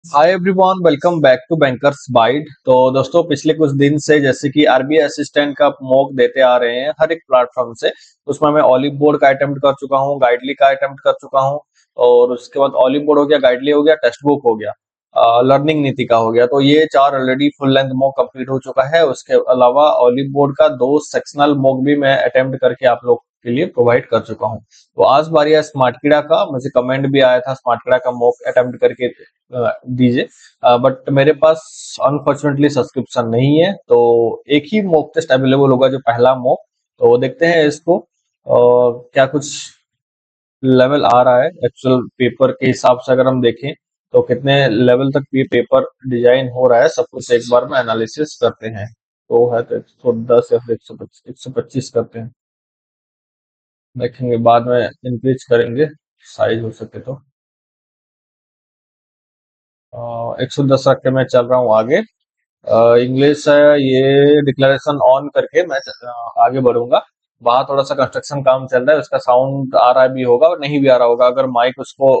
Hi everyone, welcome back to Bankers Bite. तो दोस्तों, पिछले कुछ दिन से जैसे कि आरबीआई असिस्टेंट का मॉक देते आ रहे हैं हर एक प्लेटफॉर्म से। उसमें मैं ऑलिव बोर्ड का अटेम्प्ट कर चुका हूँ, गाइडली का अटेम्प्ट कर चुका हूँ, और उसके बाद ऑलिव बोर्ड हो गया, गाइडली हो गया, टेक्स्ट बुक हो गया, लर्निंग नीति का हो गया। तो ये चार already full length mock complete हो चुका है। उसके अलावा ऑलिव बोर्ड का दो सेक्शनल मॉक भी मैं अटेम्प्ट करके आप लोग के लिए प्रोवाइड कर चुका हूँ। तो आज बारी है स्मार्टकीड़ा का। मुझे कमेंट भी आया था स्मार्टकीड़ा का मॉक अटेम्प्ट करके दीजिए, बट मेरे पास अनफॉर्चुनेटली सब्सक्रिप्शन नहीं है। तो एक ही मॉक टेस्ट अवेलेबल होगा, जो पहला मॉक। तो देखते हैं इसको क्या कुछ लेवल आ रहा है एक्चुअल पेपर के हिसाब से। अगर हम देखें तो कितने लेवल तक ये पेपर डिजाइन हो रहा है, सब कुछ एक बार में एनालिसिस करते हैं। तो है तो 110 या फिर 125 करते हैं, देखेंगे बाद में इंक्रीज करेंगे साइज हो सके तो। 110 रख के मैं चल रहा हूँ आगे। इंग्लिश है, ये डिक्लेरेशन ऑन करके मैं आगे बढ़ूंगा। वहां थोड़ा सा कंस्ट्रक्शन काम चल रहा है, उसका साउंड आ रहा भी होगा और नहीं भी आ रहा होगा अगर माइक उसको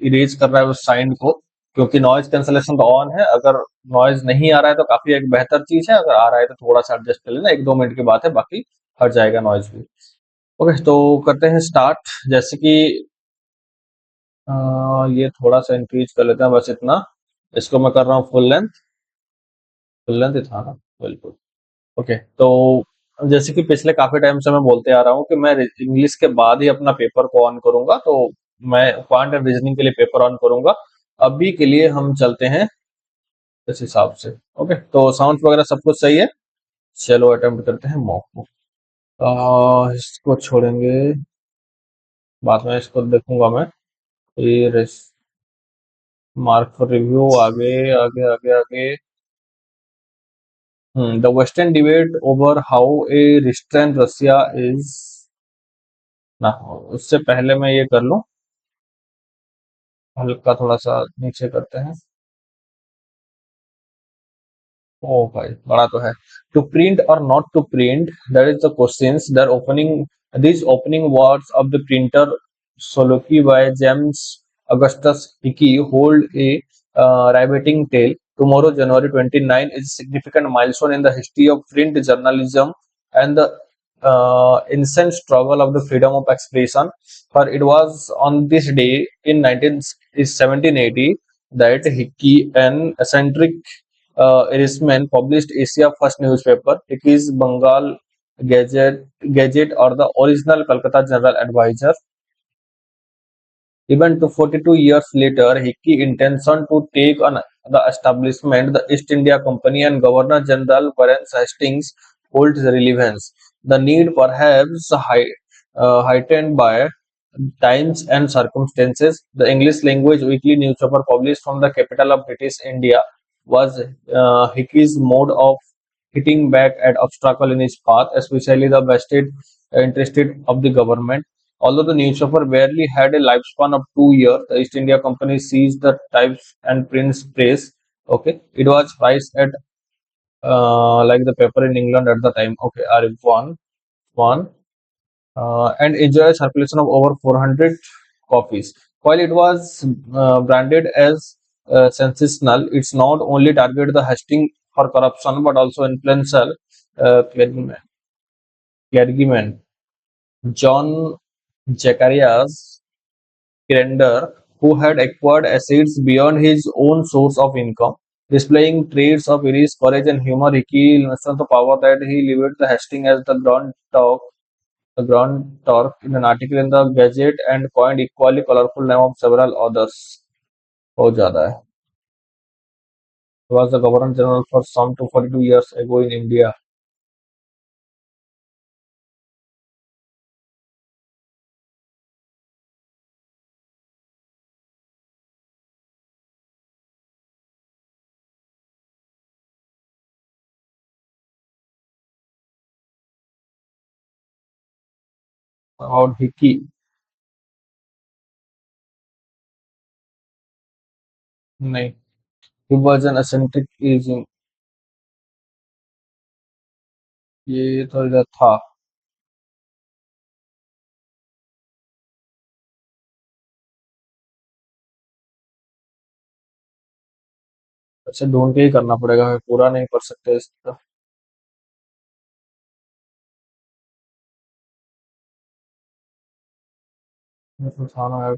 इरेज कर रहा है उस साइंड को, क्योंकि नॉइज कैंसलेशन तो ऑन है। अगर नॉइज नहीं आ रहा है तो काफी एक बेहतर चीज है, अगर आ रहा है तो थोड़ा सा एडजस्ट कर लेना, 1-2 मिनट की बात है, बाकी हट जाएगा नॉइज भी। ओके, तो करते हैं स्टार्ट। जैसे कि ये थोड़ा सा इंक्रीज कर लेते हैं, बस इतना। इसको मैं कर रहा हूँ फुल लेंथ। फुल लेंथ था ना, बिल्कुल। ओके, तो जैसे कि पिछले काफी टाइम से मैं बोलते आ रहा हूँ कि मैं इंग्लिश के बाद ही अपना पेपर को ऑन करूंगा। तो मैं क्वांट एंड रीजनिंग के लिए पेपर ऑन करूंगा। अभी के लिए हम चलते हैं इस हिसाब से। ओके, तो साउंड वगैरह सब कुछ सही है। चलो अटेम्प्ट करते हैं मॉक को। इसको छोड़ेंगे, बाद में इसको देखूंगा मैं। ये मार्क फॉर रिव्यू, आगे आगे आगे आगे। The western debate over how a restrain Russia is ना। उससे पहले मैं ये कर लूं, हल्का थोड़ा सा नीचे करते हैं। ओ भाई, बड़ा तो है। टू प्रिंट और not to print, that is the questions that opening these opening words of the printer Soloki by James Augustus Hickey hold a riveting tale. Tomorrow, January 29, is a significant milestone in the history of print journalism and the instant struggle of the freedom of expression. For it was on this day in 1780 that Hickey, an eccentric Irishman, published Asia's first newspaper, Hickey's Bengal Gazette, or the original Calcutta General Advisor. Even to 42 years later, Hickey intention to take on the establishment the East India Company and Governor General Warren Hastings holds relevance. The need, perhaps heightened by times and circumstances. The English language weekly newspaper published from the capital of British India was Hickey's mode of hitting back at obstacle in his path, especially the vested interested of the government. Although the newspaper barely had a lifespan of 2 years, the East India Company seized the types and prints press. Okay, it was priced at like the paper in England at the time. Okay, one, and enjoy a circulation of over 400 copies. While it was branded as sensational, it's not only targeted the hosting for corruption but also influential clergyman, clergyman John Zacharias Kirender, who had acquired assets beyond his own source of income. Displaying traits of Irish courage and humor, Hickey demonstrated the power that he leveraged the Hastings as the Grand Turk in an article in the Gazette and coined equally colorful name of several others. बहुत ज्यादा है. He was the Governor General for some 242 years ago in India. About Hickey, नहीं. He was an eccentric aging. ये तो इधर था. अच्छा, ढूंढ के ही करना पड़ेगा, पूरा नहीं कर सकते इसका। उठाना है।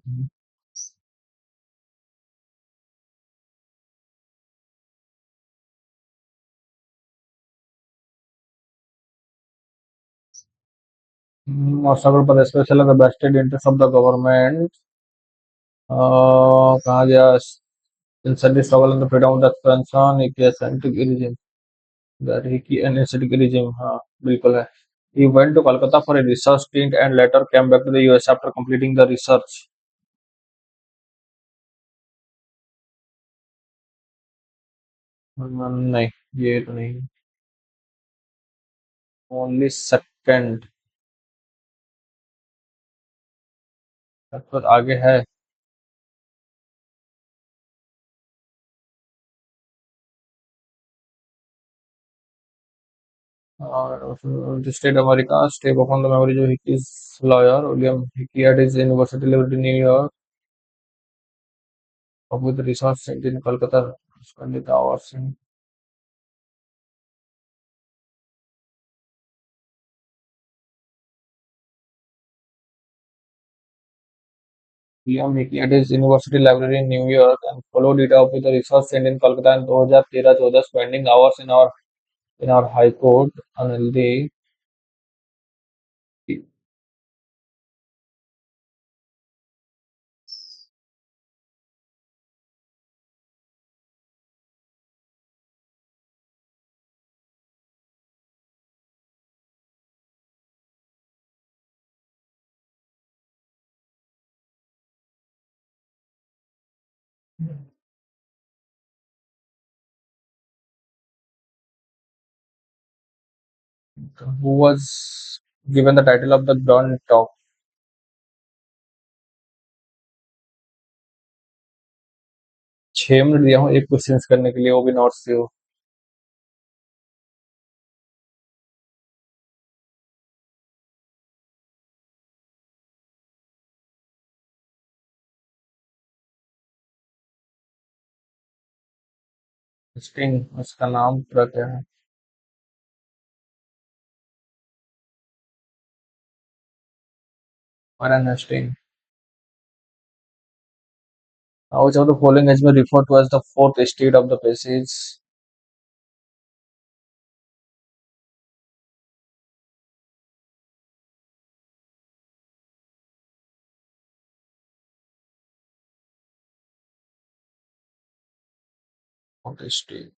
और पर special vested interest of the government, कहा गया, insert struggle in the freedom of the expansion, एक that he and aestheticism, हाँ बिल्कुल है। He went to Kolkata for a research stint and later came back to the US after completing the research. नहीं, ये तो नहीं। Only second, पर आगे है। और state America, step upon the memory, जो Hickey's lawyer William Hickey at his university level in New York, with the research center in Kolkata, spent the hours in William Hickey at his university library in New York and followed it up with a research center in Kolkata in 2013-14, spending hours in our high court unhealthy. Who was given the title of the Grand Talk? 6 minute दिया हूँ एक question करने के लिए, वो भी not से हो। स्टिंग, उसका नाम पूरा क्या है? Warren Hastings. Which of the following has been referred to as the fourth state of the passage? Fourth state.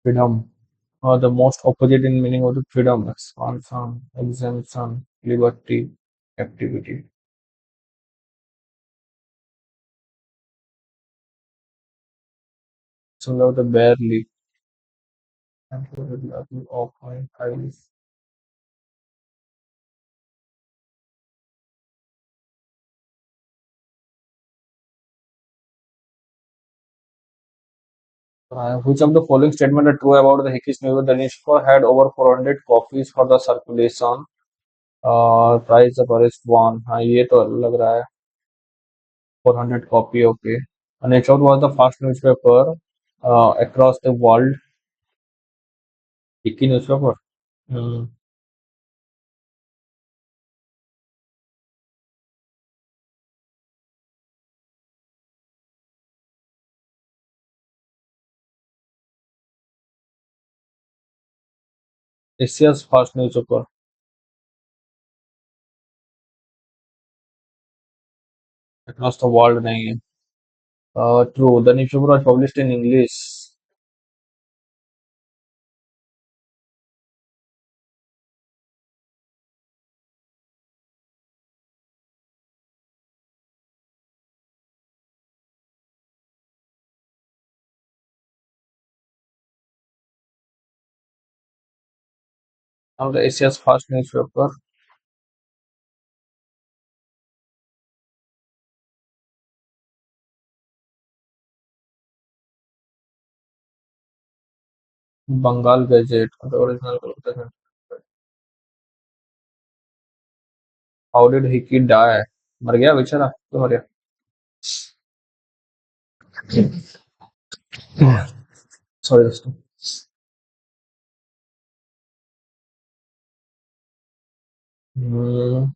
Freedom. The most opposite in meaning of the freedom: expansion, exemption, liberty, activity. So now the barely. And for the level of my eyes. Which of the following statement are true about the Hickeys newspaper? The newspaper had over 400 copies for the circulation. Price the first one. हाँ, ये तो लग रहा है। 400 copy, okay. And next out was the first newspaper across the world. Hickey newspaper. Hmm. Asia's first newspaper across the world नहीं है। True. The newspaper was published in English. of the Asia's first newspaper. Bengal Gazette, the original Kolkata. How did Hickey die? मर गया बेचारा, क्यों मर गया? Sorry दोस्तों। हम्म,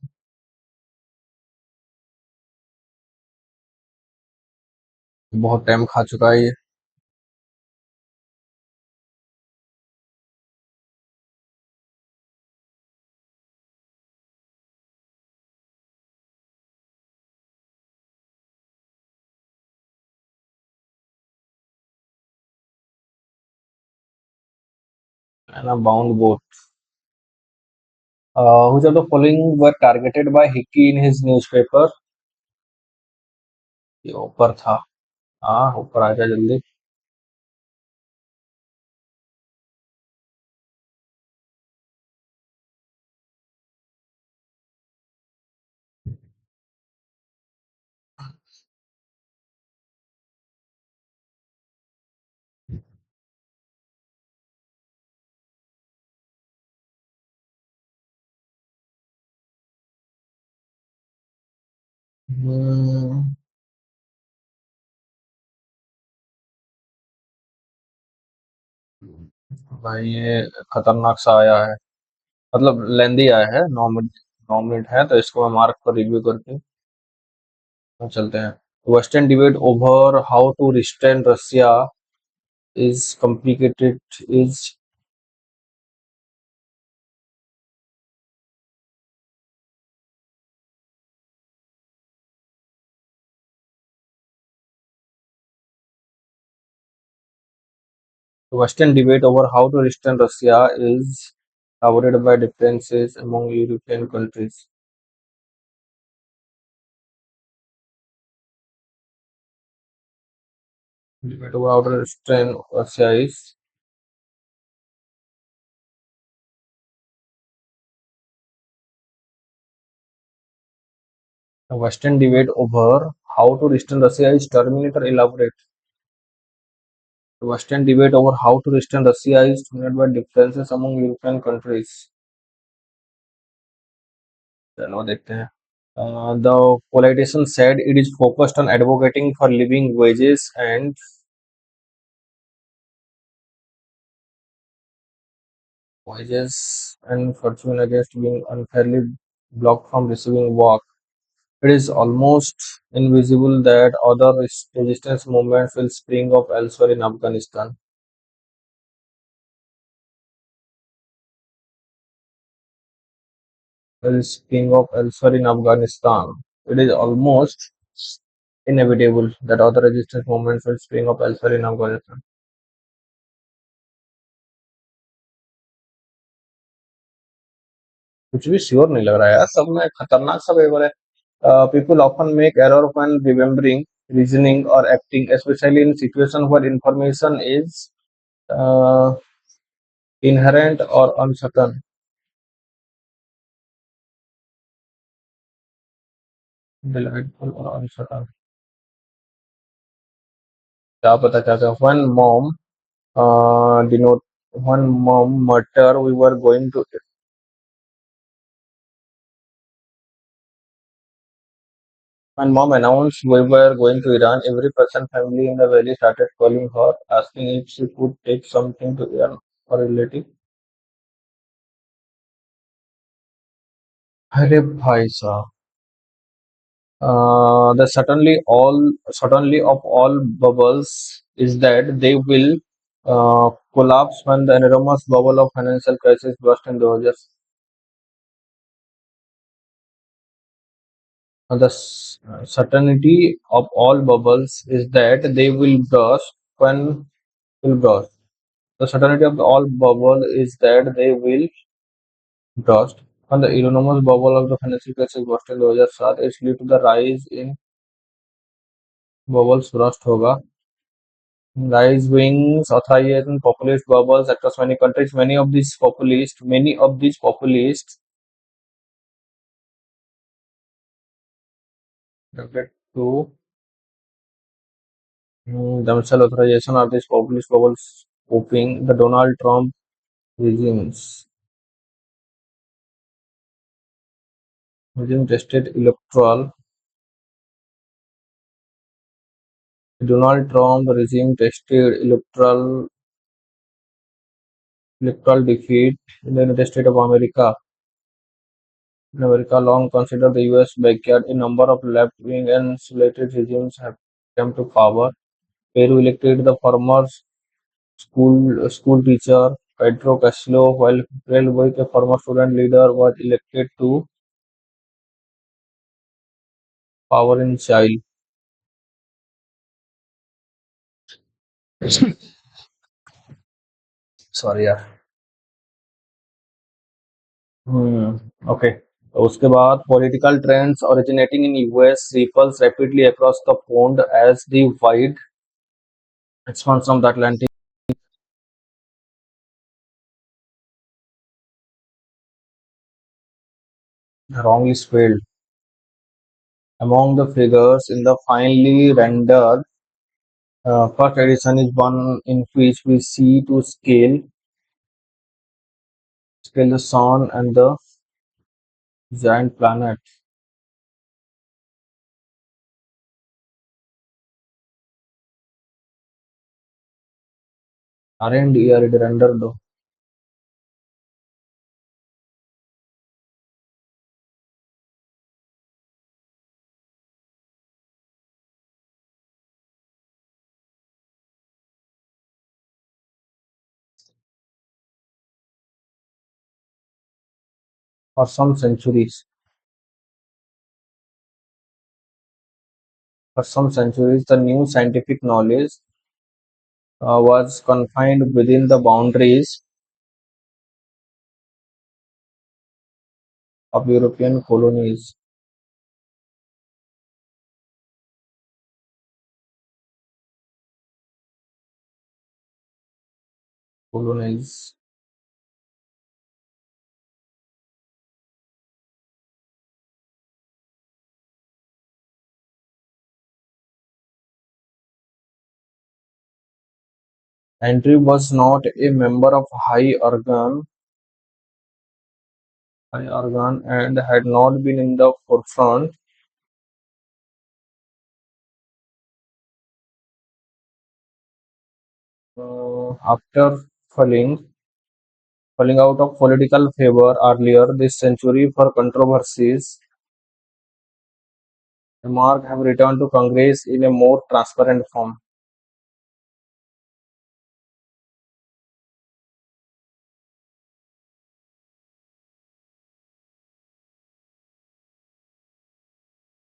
बहुत टाइम खा चुका है ये। And a bound boat. Which of the following were targeted by Hickey in his newspaper? ये ऊपर था। हाँ, ऊपर आ जा जल्दी। हम्म, भाई ये खतरनाक सा आया है, मतलब लेंदी आया है। 9 मिनट है, तो इसको मैं मार्क पर रिव्यू करके हम चलते हैं। Western debate over how to restrain Russia is complicated is Western debate over how to restrain Russia is avoided by differences among European countries. Debate over how to restrain Russia is a Western debate over how to restrain Russia is terminated elaborate. The Western debate over how to restrain Russia is dominated by differences among European countries. चलो देखते हैं। The politician said it is focused on advocating for living wages and fortune against being unfairly blocked from receiving work. It is almost invisible that other resistance movements will spring up elsewhere in Afghanistan. Will spring up elsewhere in Afghanistan. It is almost inevitable that other resistance movements will spring up elsewhere in Afghanistan. कुछ भी sure नहीं लग रहा है यार, सब में खतरनाक सा पेपर है। People often make error when remembering, reasoning, or acting, especially in situations where information is uh, inherent or uncertain. Delightful or uncertain. क्या पता क्या था? Denote when mom murder we were going to when mom announced we were going to Iran, every person family in the valley started calling her, asking if she could take something to Iran or relative. अरे भाई साहब, the certainly of all bubbles is that they will collapse when the enormous bubble of financial crisis burst in 2000. The certainty of all bubbles is that they will burst when will burst. The certainty of all bubble is that they will burst when the enormous bubble of the financial crisis burst in 2007. It's due to the rise in bubbles burst होगा Rise wings, authoritarian populist bubbles across many countries. Many of these populists reflect to themselves authorization of these populist bubbles hoping the Donald Trump regime tested Donald Trump regime tested electoral defeat in the United States of America. In America, long considered the US backyard, a number of left-wing and insulated regimes have come to power. Peru elected the former school teacher Pedro Castillo, while Railway, a former student leader, was elected to power in Chile. Sorry यार. Okay. तो उसके बाद political trends originating in US ripples rapidly across the pond as the wide expanse of the Atlantic wrongly spelled. Among the figures in the finely rendered first edition is one in which we see to scale the sun and the giant planet. Aren't here it rendered though. For some centuries, the new scientific knowledge was confined within the boundaries of European colonies. Andrew was not a member of High Organ, and had not been in the forefront after falling falling out of political favor earlier this century for controversies. Remark have returned to Congress in a more transparent form.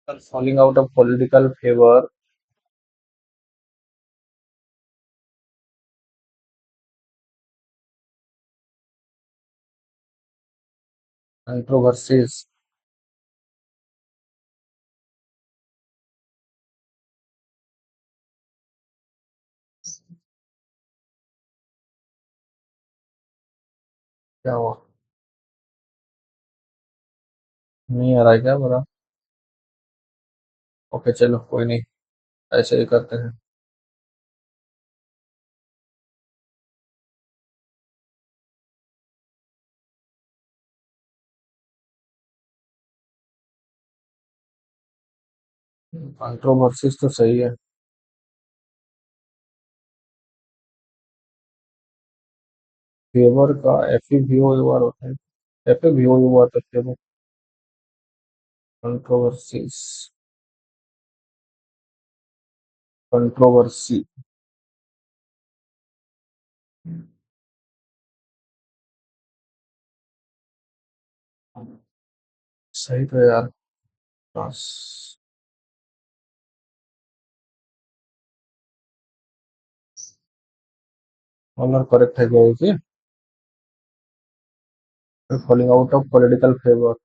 After falling out of political favor, controversies. क्या हुआ? नहीं आ रहा है क्या मेरा? Okay चलो कोई नहीं, ऐसे ही करते हैं. कंट्रोवर्सीज तो सही है. फेवर का F E V O U R होता है. F A V O U R करते हैं. कंट्रोवर्सीज. कंट्रोवर्सी. सही तो है यार. बस ऑनर करेक्ट है क्या ये? Falling out of political favour.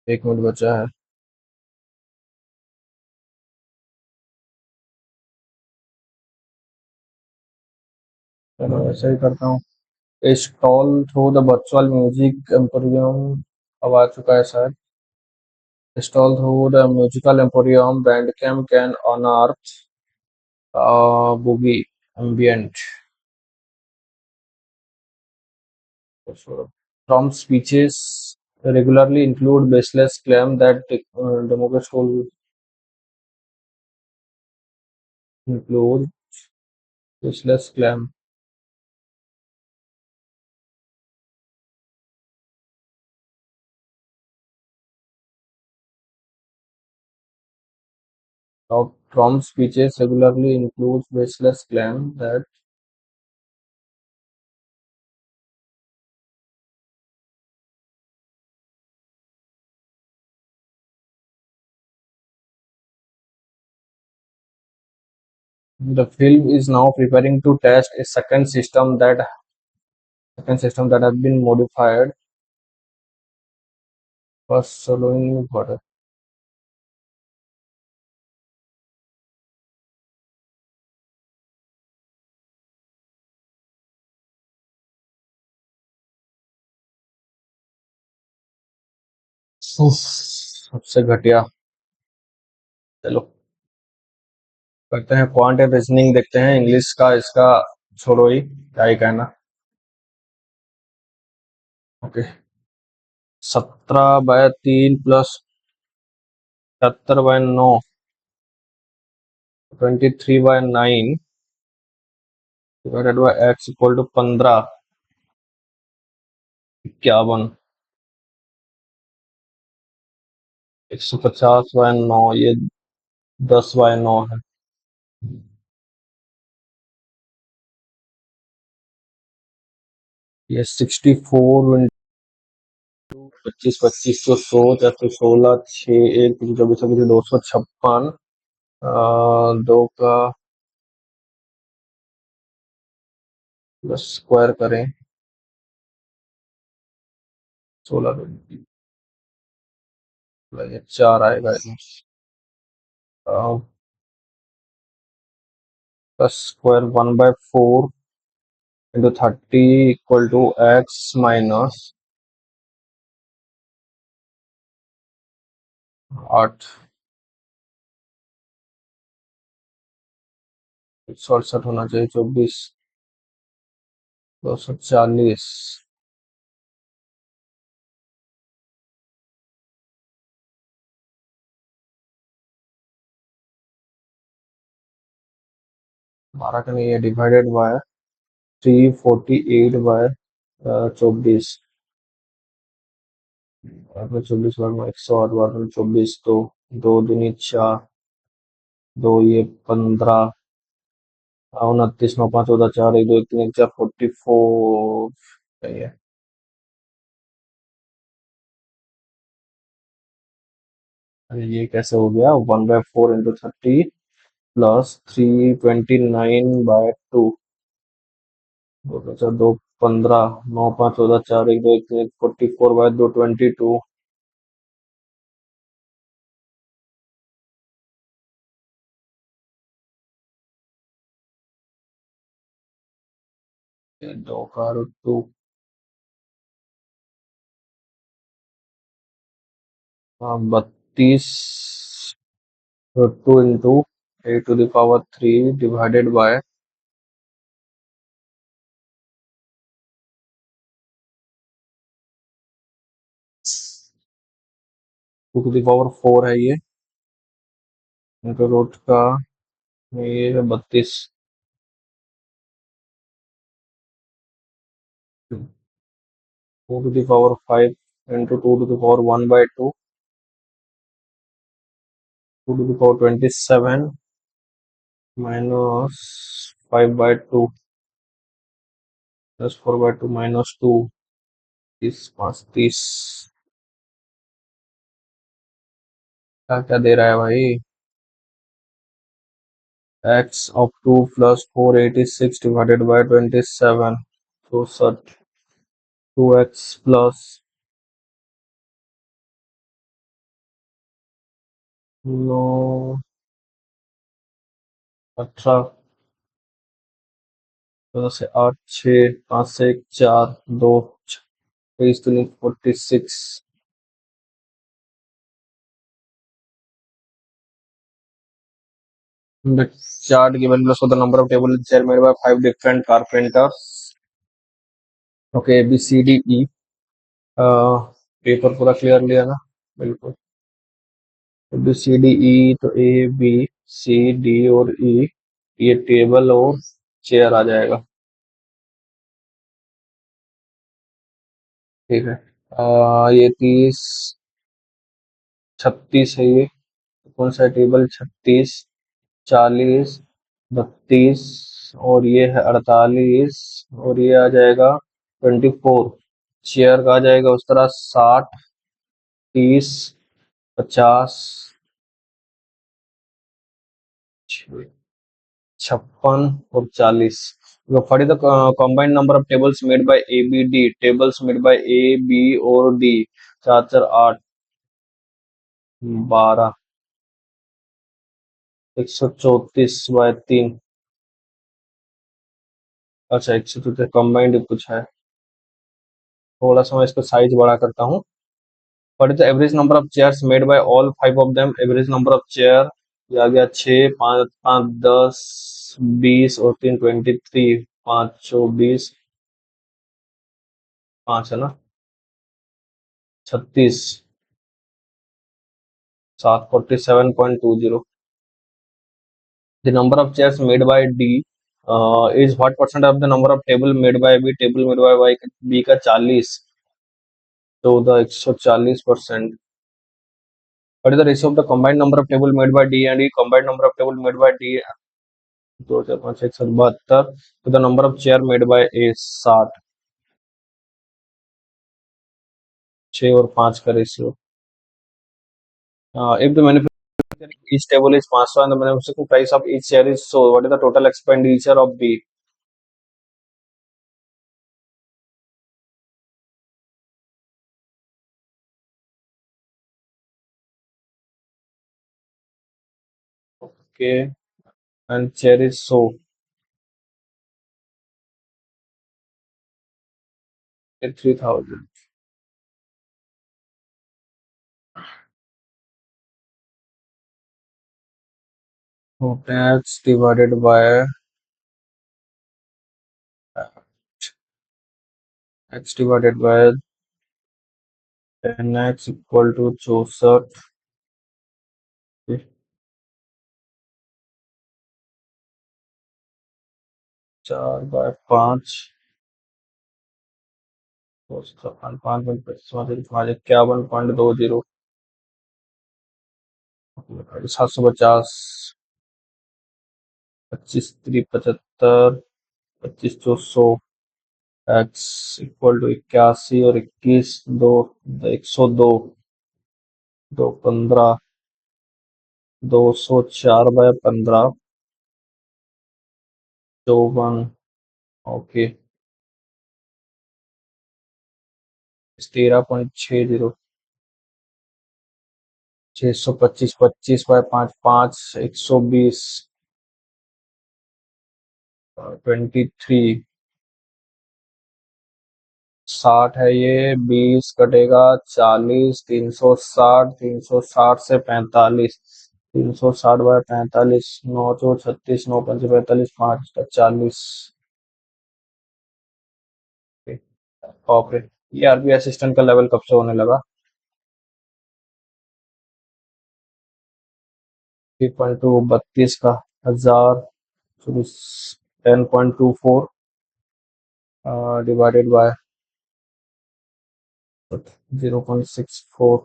1 minute बचा है. चलो ऐसा ही करता हूँ। Stall through the virtual music emporium अब आ चुका है शायद। Stall through the musical emporium, Bandcamp can unearth boogie ambient from speeches regularly include baseless claim that democrats will include baseless claim. From speeches regularly includes baseless claim that the film is now preparing to test a second system that has been modified for following order. उफ, सबसे घटिया। चलो करते हैं quant and reasoning, देखते हैं English का इसका। छोड़ो ही, क्या ही कहना। Okay. 17/3 plus 78/9, 23/9 divided by x equal to 15, 51, 150/9, ये 10/9 है। ये 64 25 25 तो 100 416 6 1 24 256, दो का प्लस स्क्वायर करें 16 ये 4 आएगा इसमें। Plus square 1/4 into 30 equal to x minus 8, 67 होना चाहिए, 24, 240, बारह का नहीं है, डिवाइडेड बाय 348/24, और में 24 बार में 108 बार में 24, तो 2 दूनी 4, 2 ये 15, 29, 9 5 14 4 1 2 1 3 1 4 44, सही है। अरे ये कैसे हो गया, 1/4 इंटू 30 प्लस 329/2, दो बचा, 2 15, 9 5 14 4 1 2 1 3 44/2 22, दो का root two, 32 root two into 8 to the power 3 divided by 2 to the power 4 है ये, इंटू रूट का ये है 32, 2 to the power 5 into 2 to the power 1/2, 2 to the power 27 minus 5/2 plus 4/2 -2, 30 5 30, क्या क्या दे रहा है भाई। x of 2 plus 486 divided by 27, so such 2x plus 9 18 14 से 8, 6, 5 से 1, 4, 2, 23 to 46. The chart given below show the number of tables in chair made by 5 different carpenters. Okay, A, B, C, D, E. Paper पूरा clear लिया ना? बिल्कुल। A, B, C, D, E, तो A, B, C, D और E, ये table और chair आ जाएगा। ठीक है। ये 30, 36 है ये। कौन सा टेबल? 36, 40, 32 और ये है 48 और ये आ जाएगा 24। चेयर का आ जाएगा उस तरह 60, 30, 50, 56 और 40। What is the combined number of tables made by A, B, D? Tables made by A, B और D। 4 4 8, 12, 134/3। अच्छा, 134 कंबाइंड कुछ है। थोड़ा सा मैं इसका साइज बड़ा करता हूँ। What is the average number of chairs made by all 5 of them? Average number of chair, ये आ गया 6, 5, 5, 10, 20 और 3, 23। 5 चौ 20, 5 है ना? 36, 747.20। The number of chairs made by D is what percent of the number of table made by B? Table made by B का 40, 14, 140%। What is the ratio of the combined number of table made by D and E? Combined number of table made by D 2, 4, 5, 6, 7, 72 to the number of chair made by A 60। 6 और 5 का ratio. If the manufacturer each table is 500 and the manufacturing price of each chair is so, what is the total expenditure of B? Okay, and chair is so 3,000. So tax divided by x divided by 10x equal to 64। 4/5, 51.20, 750, 25 3 75, 25 200। X equal to 81 और 21, 2, 102, 215, 204/15, 54। Okay, 13.60, 625, 25/5, 5, 120, 23, 60 है ये। 20 कटेगा 40, 360, 360 से 45, 360/45, 9 चौ 36, 9 पंचे 45, 5 40। Okay, ये RB assistant का level कब से होने लगा? 3.2, 32 का 1000 10.24 डिवाइडेड बाय 0.64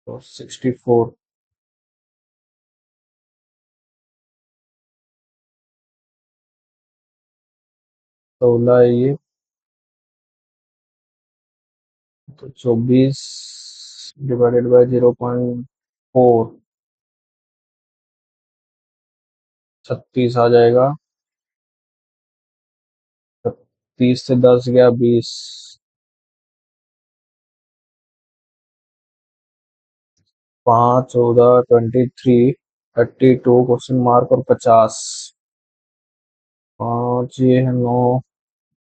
तो 64। 16 है ये, तो 24 डिवाइडेड बाय 0.4, 36 आ जाएगा। 30 से 10 गया 20, 5, 14, 23, 32 क्वेश्चन मार्क और 50। पाँच ये है, नौ,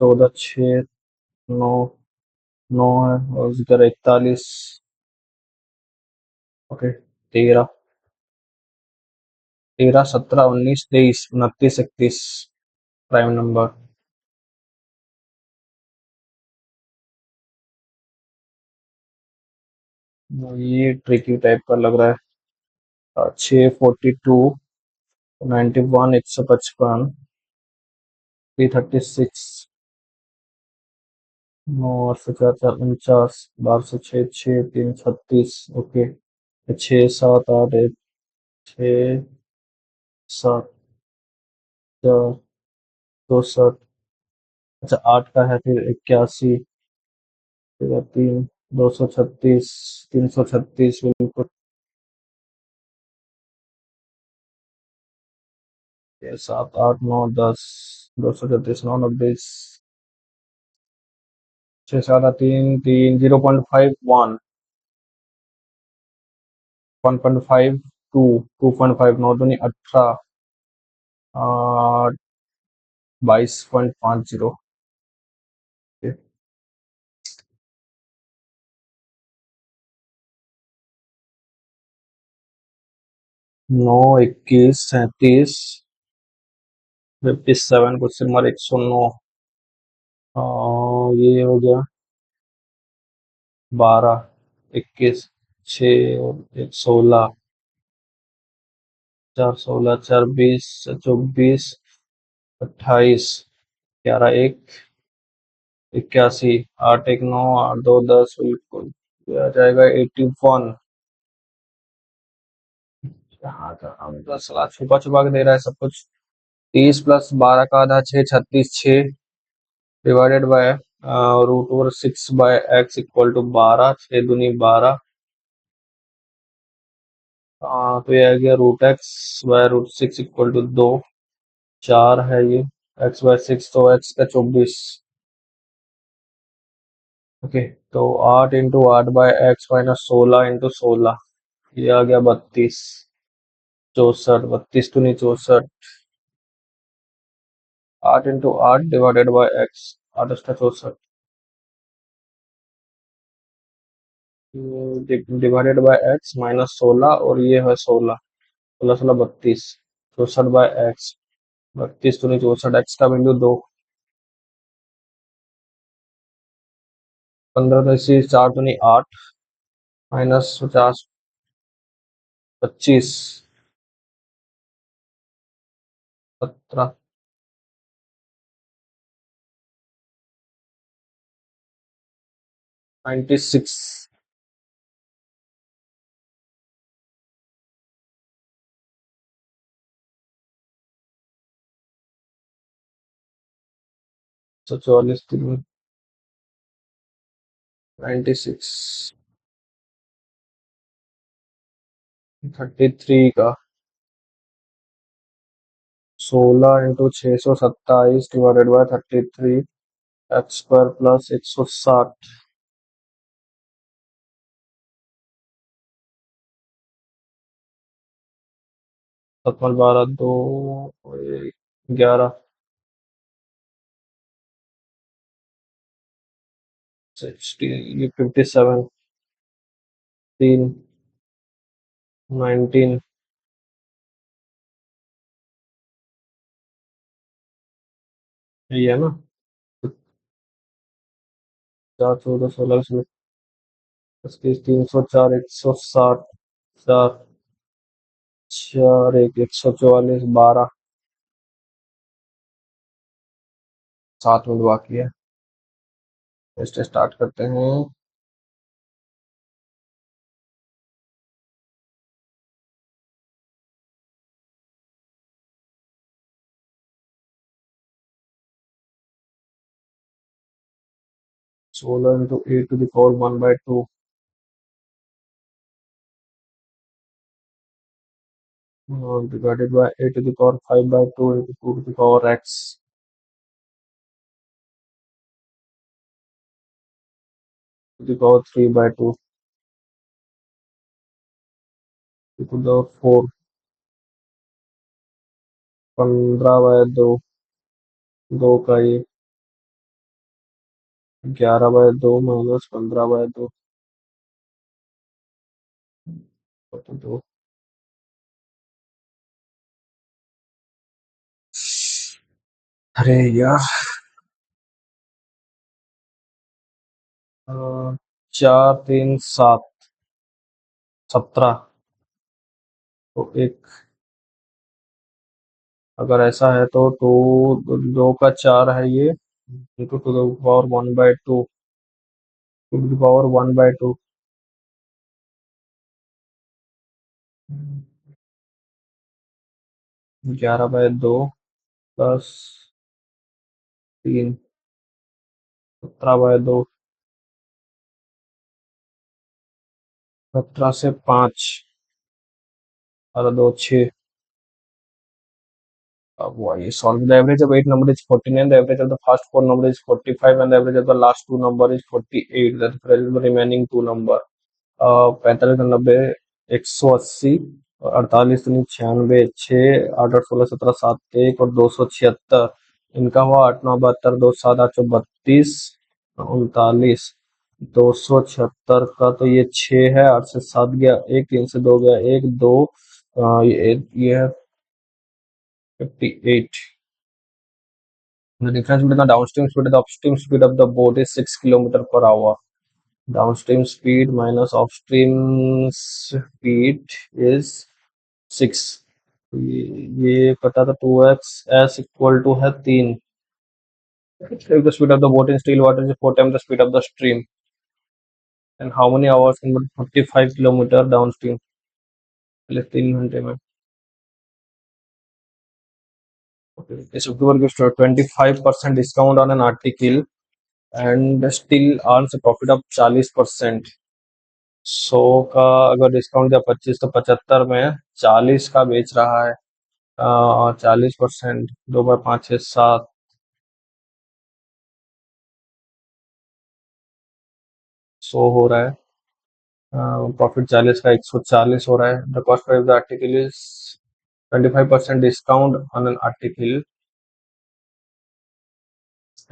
चौदह, छः, नौ, नौ है, और इधर 41। Okay, 13, 13, 17, 19, 23, 29, 31 prime number. ये ट्रिकी टाइप का लग रहा है। 6, 42, 91, 155, 336, 9, 8 से 4, 4, 49, 12 से 6, 6, 3, 36। ओके, 6, 7, 8, 1, 6, 7, 4, 64। अच्छा, 8 का है, फिर 81, फिर 3, 236, 336 बिल्कुल। 7, 8, 9, 10, 236, 9, 90, 6, 7, 3, 3, 0.51, 1.52, 2.5, 9 दूनी 18, 22.50। 9, 21, 37, 57, क्वेश्चन मार्क 109। ये हो गया 12, 21, 6 और 1, 16, 4, 16, 4, 20, 24, 28, 11, 1, 81, 8, 1, 9, 8, 2, 10 बिल्कुल। ये आ जाएगा 81। यहाँ का हम तो सलाह छुपा छुपा के दे रहा है सब कुछ। 30 + 12 का आधा 6, 36, 6 divided by √6/x equal to 12, 6 दूनी 12। तो ये आ गया √x/√6 इक्वल टू 2, 4 है ये, x/6 तो x का 24। ओके, तो 8 × 8/x - 16 × 16, ये आ गया 32, 64, 32 दूनी 64। 8 × 8 divided by x, 8 Ashta 64, divided by x -16, और ये है 16, 16, 16, 32, 64/x, 32 दूनी 64, x का वैल्यू 2। 15 तो इसी 4 दूनी 8, -50, 25, 17, 96, 144, 96, 33 का 16 × 627 डिवाइडेड बाय 33, x² + 160। 7 × 12, 2, 11, 60, ये 57, 3, 19, ये है ना। 4, 14, 16, 25, 304, 160, 4, 4, 1, 144, 12, 7 मिनट बाकी है। टेस्ट स्टार्ट करते हैं। 16 × a⁴ 1/2, divided by a⁵ 5/2 × 2⁴x ⁵3/2 ⁴ 15/2 दो का ये 11/2 माइनस 15/2 तो दो। अरे यार, 4 3 7 17। तो एक, अगर ऐसा है तो दो का चार है ये, into to the power 1/2, to the power 1/2, 11/2 plus 3, 17/2, 17 से 5 और दो 6। Solve the average of 8 number is 49, the average of the first 4 number is 45, and the average of the last 2 number is 48. That is the remaining 2 number. 45 और 90, 180 और 48 दूनी 96, 6 8 8 16 17 7 1 और 276। इनका हुआ 8 9 72, 2 7 8 32, 39, 276 का तो ये 6 है, 8 से 7 गया 1, 3 से 2 गया 1 2, ये है 58। The difference between the downstream speed and the upstream speed of the boat is 6 km/h. Downstream speed minus upstream speed is 6। ये पता था 2x s इक्वल टू है 3। If the speed of the boat in still water is 4 times the speed of the stream, and how many hours can be 45 km downstream? पहले 3 घंटे में। This October gives 25% discount on an article and still earns a profit of 40%। 100 का अगर discount दिया 25, तो 75 में 40 का बेच रहा है। 40%, 2 बार 5 6 7, 100 हो रहा है। प्रॉफिट 40 का 140 हो रहा है। The cost price of the article is 25% discount on an article.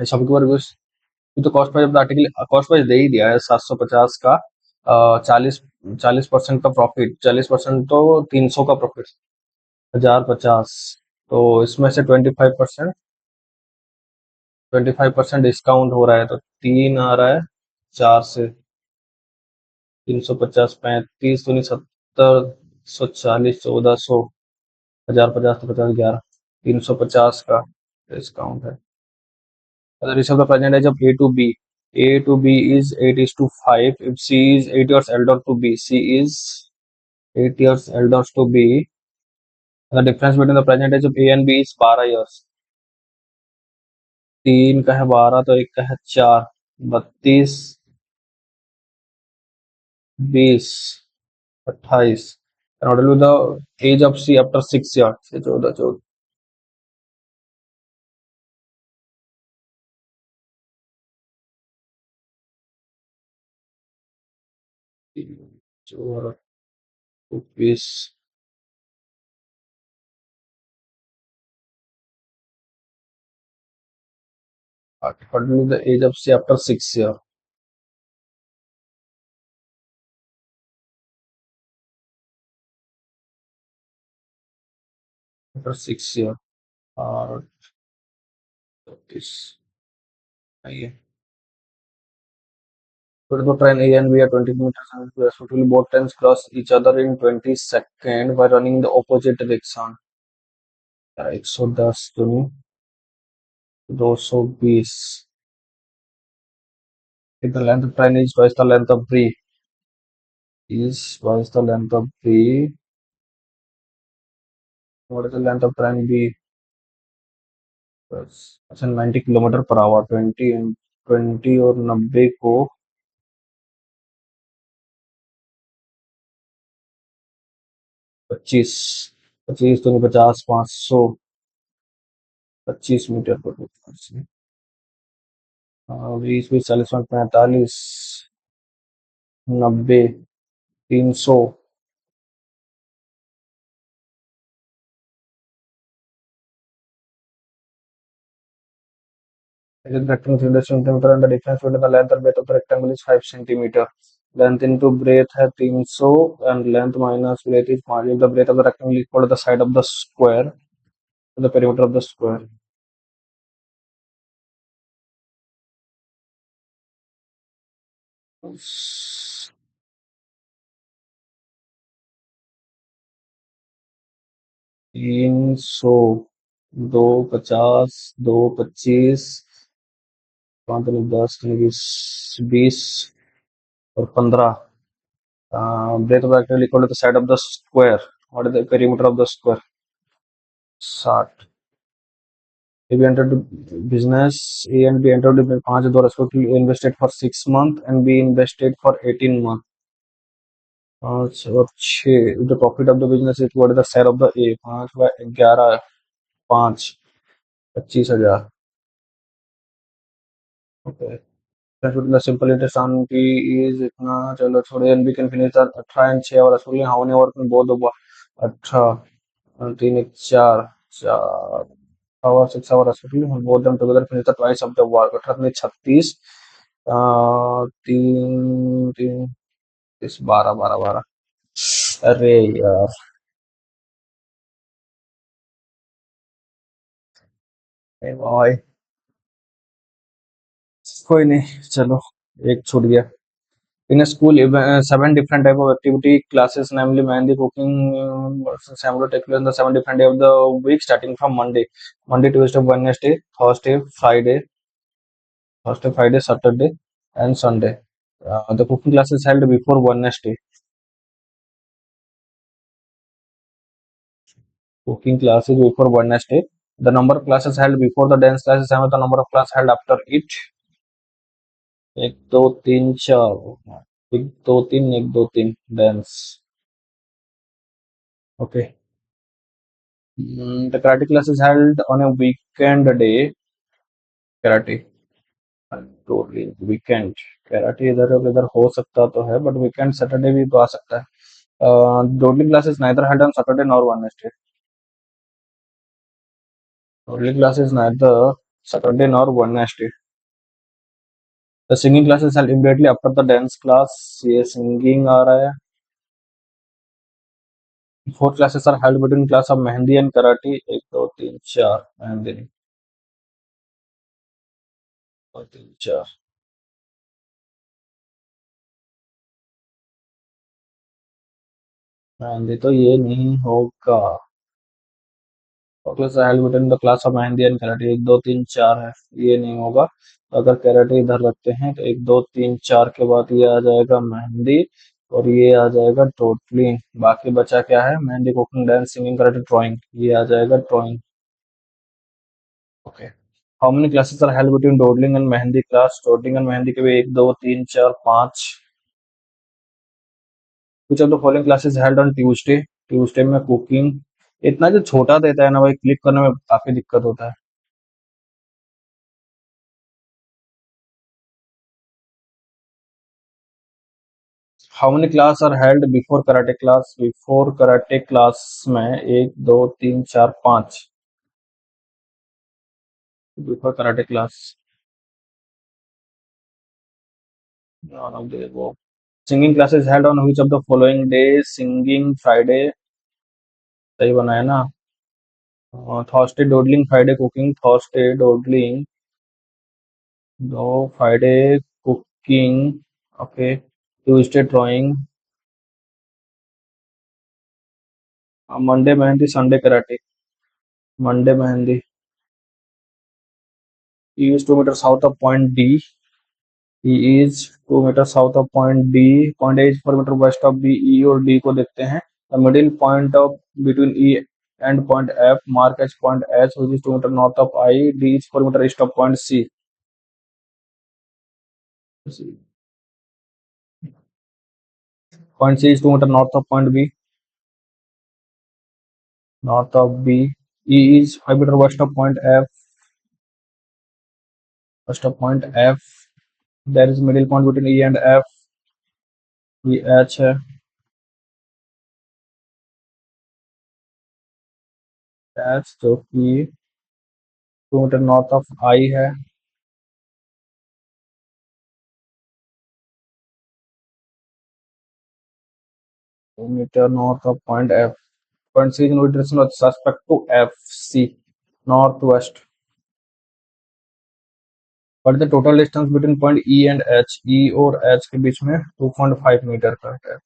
Shop के ऊपर तो cost price of the article, cost price दे ही दिया है 750 का। 40% का प्रॉफिट, 40% तो 300 का प्रॉफिट, 1050। तो इसमें से 25% डिस्काउंट हो रहा है, तो 3 आ रहा है 4 से। 350, 35 दूनी 70, 140, 1400, 1050 तो 50 11, 350 का डिस्काउंट है। The ratio of the present age of A to B. A to B is 8:5. If C is 8 years elder to B, C is 8 years elder to B. The difference between the present age of A and B is 12 years. 3 का है 12, तो एक का है 4, 32, 20, 28। And what will be the age of C after 6 years? 14 14, 14, 20। What will be the age of C after 6 years? After 6 years. और 30, आइए। But the train A and B are 20 meters and respectively, both trains cross each other in 20 seconds by running in the opposite direction. 110 दूनी 220। If the length of train is twice the length of B, what is the length of train B? अच्छा 90 km/h, 20 और 90 को 25, 25 दूनी 50, 500, 25 metre पर 20 20 40 45, 90, 300। It is rectangle 300 centimeter and the difference between the length and breadth of the rectangle is 5 centimeter. Length into breadth है 300 and length minus breadth is 5. If the breadth of the rectangle is equal to the side of the square, the perimeter of the square. 300, 250, 225, 5 दूनी 10, 20, 20 और 15. Breadth of the rectangle equal to the side of the square. What is the perimeter of the square? 60. If we entered business, A and B entered the 5 door respectively, A invested for 6 months and B invested for 18 months. 5 और 6. If the profit of the business is what is the share of the A? 5 by 11, 5, 25,000. Okay. The simple interest on P is इतना. चलो छोड़िए, and we can finish the 18 and 6 hours fully. How many hours में बोल दो? 18 and 3 is 4, 4 hours, 6 hours fully. Both them together finish the twice of the work. 18 में 36, 3, 3, 12, 12, 12. अरे यार, भाई कोई नहीं, चलो एक छूट गया. In a school, 7 different type of activity classes, namely Mehndi, cooking, assembly, take place on the 7 different day of the week, starting from Monday, Tuesday, Wednesday, Thursday, Friday, Saturday, and Sunday. The cooking classes held before Wednesday. Cooking classes before Wednesday. The number of classes held before the dance classes and the number of class held after it. 1, 2, 3, 4. 1, 2, 3, 1, 2, 3 dance. Okay. The karate class is held on a weekend day. Karate. Totally weekend. Karate इधर उधर हो सकता तो है, but weekend Saturday भी तो आ सकता है. Dodling classes neither held on Saturday nor Wednesday. Dodling classes neither Saturday nor Wednesday. The singing classes held immediately after the dance class. ये singing आ रहा है. 4 classes are held between class of Mehndi and Karate. 1, 2, 3, 4 Mehndi. 2, 3, 4. Mehndi तो ये नहीं होगा. Class held between the class of Mehndi and Karate. 1, 2, 3, 4 है, ये नहीं होगा. अगर कराटे इधर रखते हैं तो 1, 2, 3, 4 के बाद ये आ जाएगा मेहंदी और ये आ जाएगा टोटली. बाकी बचा क्या है? Mehndi, cooking, dance, singing, karate, drawing. ये आ जाएगा drawing. Okay. How many classes are held between doodling and mehndi class? Doodling and mehndi के भी 1, 2, 3, 4, 5. कुछ of the following classes held on Tuesday. Tuesday में कुकिंग. इतना जो छोटा देता है ना भाई, क्लिक करने में काफी दिक्कत होता है. How many class are held before karate class? Before karate class में 1, 2, 3, 4, 5. Before karate class. None of the above. Singing classes held on which of the following days? Singing Friday. सही बनाया ना. Thursday dawdling, Friday cooking. Thursday dawdling, no. Friday cooking. Okay. Tuesday drawing. Monday mehndi, Sunday karate. Monday mehndi. He is 2 meters south of point D. He is 2 meters south of point D. Point A is 4 meters west of B. E और D को देखते हैं. The middle point of between E and point F mark as point H, which is 2 meters north of I. D is 4 meters east of point C. Point C is 2 meters north of point B. North of B. E is 5 meters west of point F. West of point F. There is middle point between E and F. ये H है. H जो कि 2 metre north of I है. meter north of point F. Point C is in which direction with respect to F. C. Northwest. What is the total distance between point E and H? E और H के बीच में 2.5 metre का है.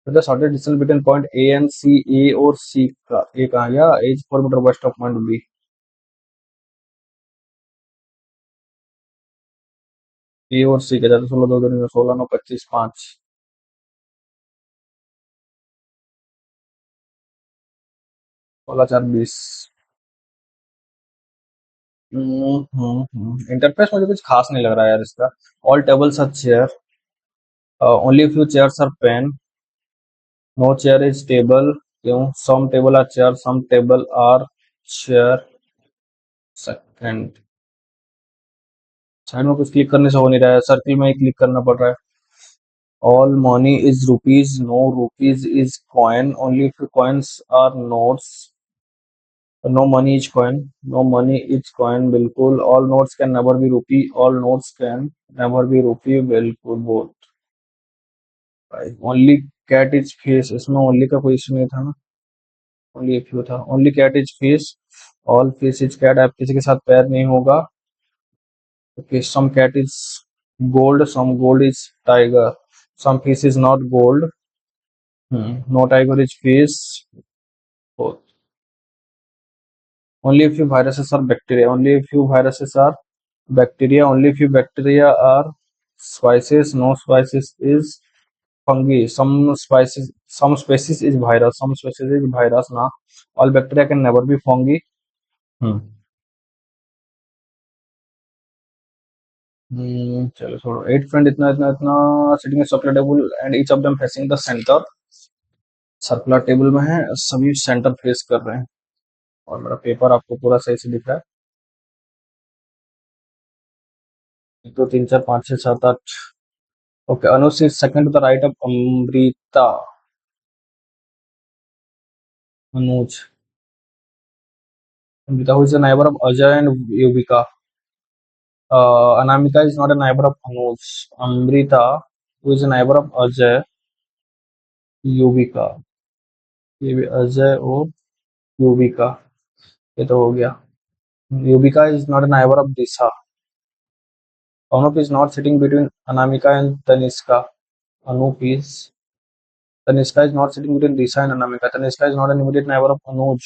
So the shortest distance between point A and C, A और C का A कहाँ गया? A is 4 metre west of point B. A और C के जाते 16 2 2 16 9 25 5 16 4 20. इंटरफेस मुझे कुछ खास नहीं लग रहा है यार इसका. All tables are chair, only few chairs are pen, no chair is table. क्यों? Some table are chair, some table are chair. Second side में कुछ क्लिक करने से हो नहीं रहा है, सर्किल में ही क्लिक करना पड़ रहा है. All money is rupees, no rupees is coin, only few coins are notes. No money is coin, no money is coin बिल्कुल. All notes can never be rupee, all notes can never be rupee बिल्कुल. Both. Only cat is face, इसमें only का कोई issue नहीं था ना, only एक ही था. Only cat is face, all face is cat. आप किसी के साथ पैर नहीं होगा. Okay. Some cat is gold, some gold is tiger, some fish is not gold. No tiger is fish. only a few viruses are bacteria, only a few viruses are bacteria, only few bacteria are spices, no spices is fungi, some species is virus, some species is virus ना. all bacteria can never be fungi. हम्म चलो छोड़ो. 8 friend इतना इतना इतना sitting circular table and each of them facing the centre. Circular table में है, सभी centre face कर रहे हैं. और मेरा पेपर आपको पूरा सही से दिख रहा है. 1 2 3 4 5 6 7 8. Okay. Anuj is second to the right of Amrita. Anuj. Amrita who is a neighbor of Ajay and Yuvika. Anamika is not a neighbor of Anuj. Amrita who is a neighbor of Ajay, Yuvika. ये भी अजय और युविका. ये तो हो गया. Yuvika is not a neighbor of Disha. Anup is not sitting between Anamika and Tanishka. Anup is. Tanishka is not sitting between Disha and Anamika. Tanishka is not an immediate neighbor of Anuj.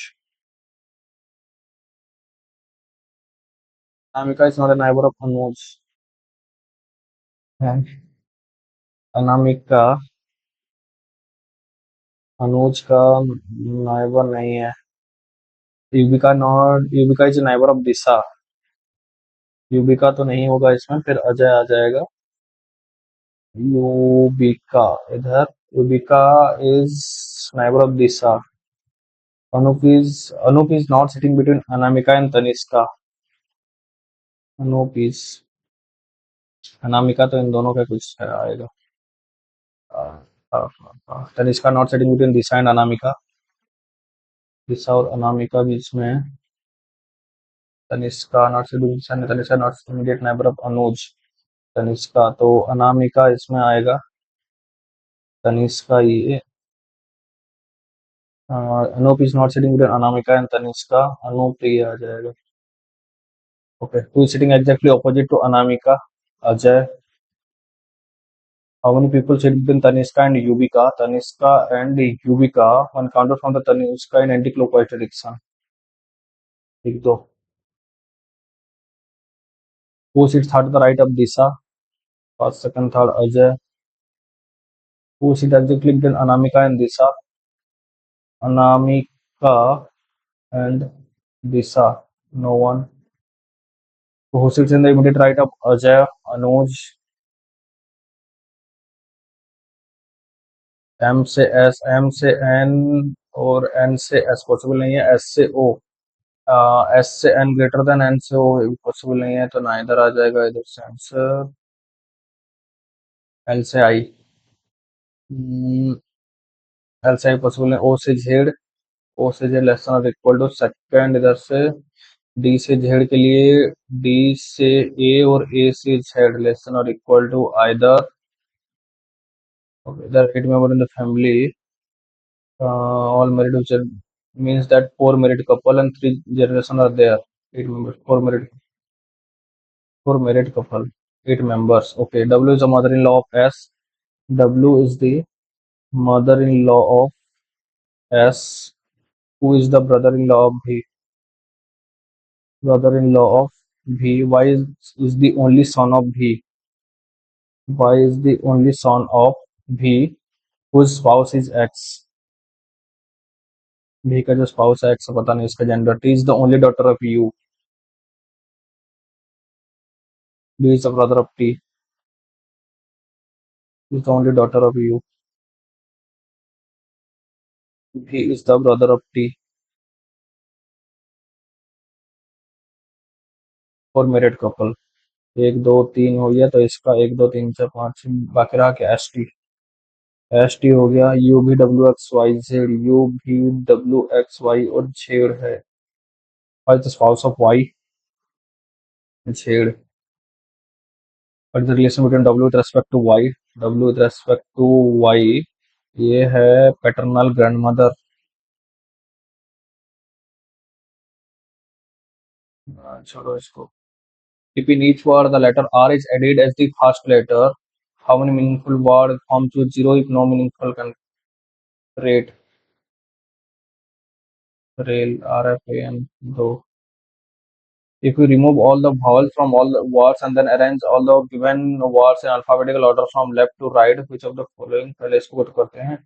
Anamika is not a neighbor of Anuj. Anamika अनुज का neighbour नहीं है. Yuvika is neighbour of दिशा. युविका तो नहीं होगा इसमें, फिर अजय आ जाएगा. युविका इधर. Yuvika is neighbour of Disha. Anup is not sitting between Anamika and Tanishka. Anup is. Anamika तो इन दोनों का कुछ है, आएगा. Tanishka not sitting between Disha and Anamika. Disha और अनामिका बीच में है. Tanishka not sitting Disha, Tanishka not immediate neighbour of Anuj. Tanishka तो अनामिका इसमें आएगा. तनिष्का ये. Anoop is not sitting between Anamika and Tanishka. Anoop ये आ जाएगा. Okay. Who is sitting exactly opposite to Anamika? Ajay. How many people sit between Tanishka and Yuvika? Tanishka and Yuvika one counter from the Tanishka in anti clockwise direction. एक दो. Who sits third the right of Disha? First second third Ajay. Who sit exactly between Anamika and Disha? Anamika and Disha. No one. Who sits in the immediate right of Ajay? Anuj. M से S, M से N और N से S possible नहीं है. S से O. S से N greater than N से O possible नहीं है, तो ना इधर आ जाएगा. इधर से आंसर. L से I. L से I पॉसिबल नहीं. O से Z. O से Z लेस और इक्वल टू सेकंड. इधर से D से Z के लिए D से A और A से Z लेस और equal to either. Okay, the right member in the family. All married, which means that four married couple and three generation are there. Eight members. Four married couple. Eight members. Okay. W is the mother-in-law of S. W is the mother-in-law of S. Who is the brother-in-law of B? Brother-in-law of B. Is the only son of B? Y is the only son of V whose spouse is X. V का जो spouse है X पता नहीं इसका gender. T is the only daughter of U. B is the brother of T. Is the only daughter of U. V is the brother of T. और married couple. एक दो तीन हो गया तो इसका एक दो तीन चार पाँच बाकी रहा क्या एस टी. एस टी हो गया यू भी W X Y Z. U भी डब्ल्यू एक्स वाई और जेड है. Y the spouse of Y. Z. What is the relation between W with respect to Y? W with respect to Y ये है paternal grandmother. छोड़ो इसको. If in each word the letter R is added as the first letter, how many meaningful words form choose zero if no meaningful can rate? Rail, RFAN, दो. If you remove all the vowels from all the words and then arrange all the given words in alphabetical order from left to right, which of the following? पहले इसको तो करते हैं.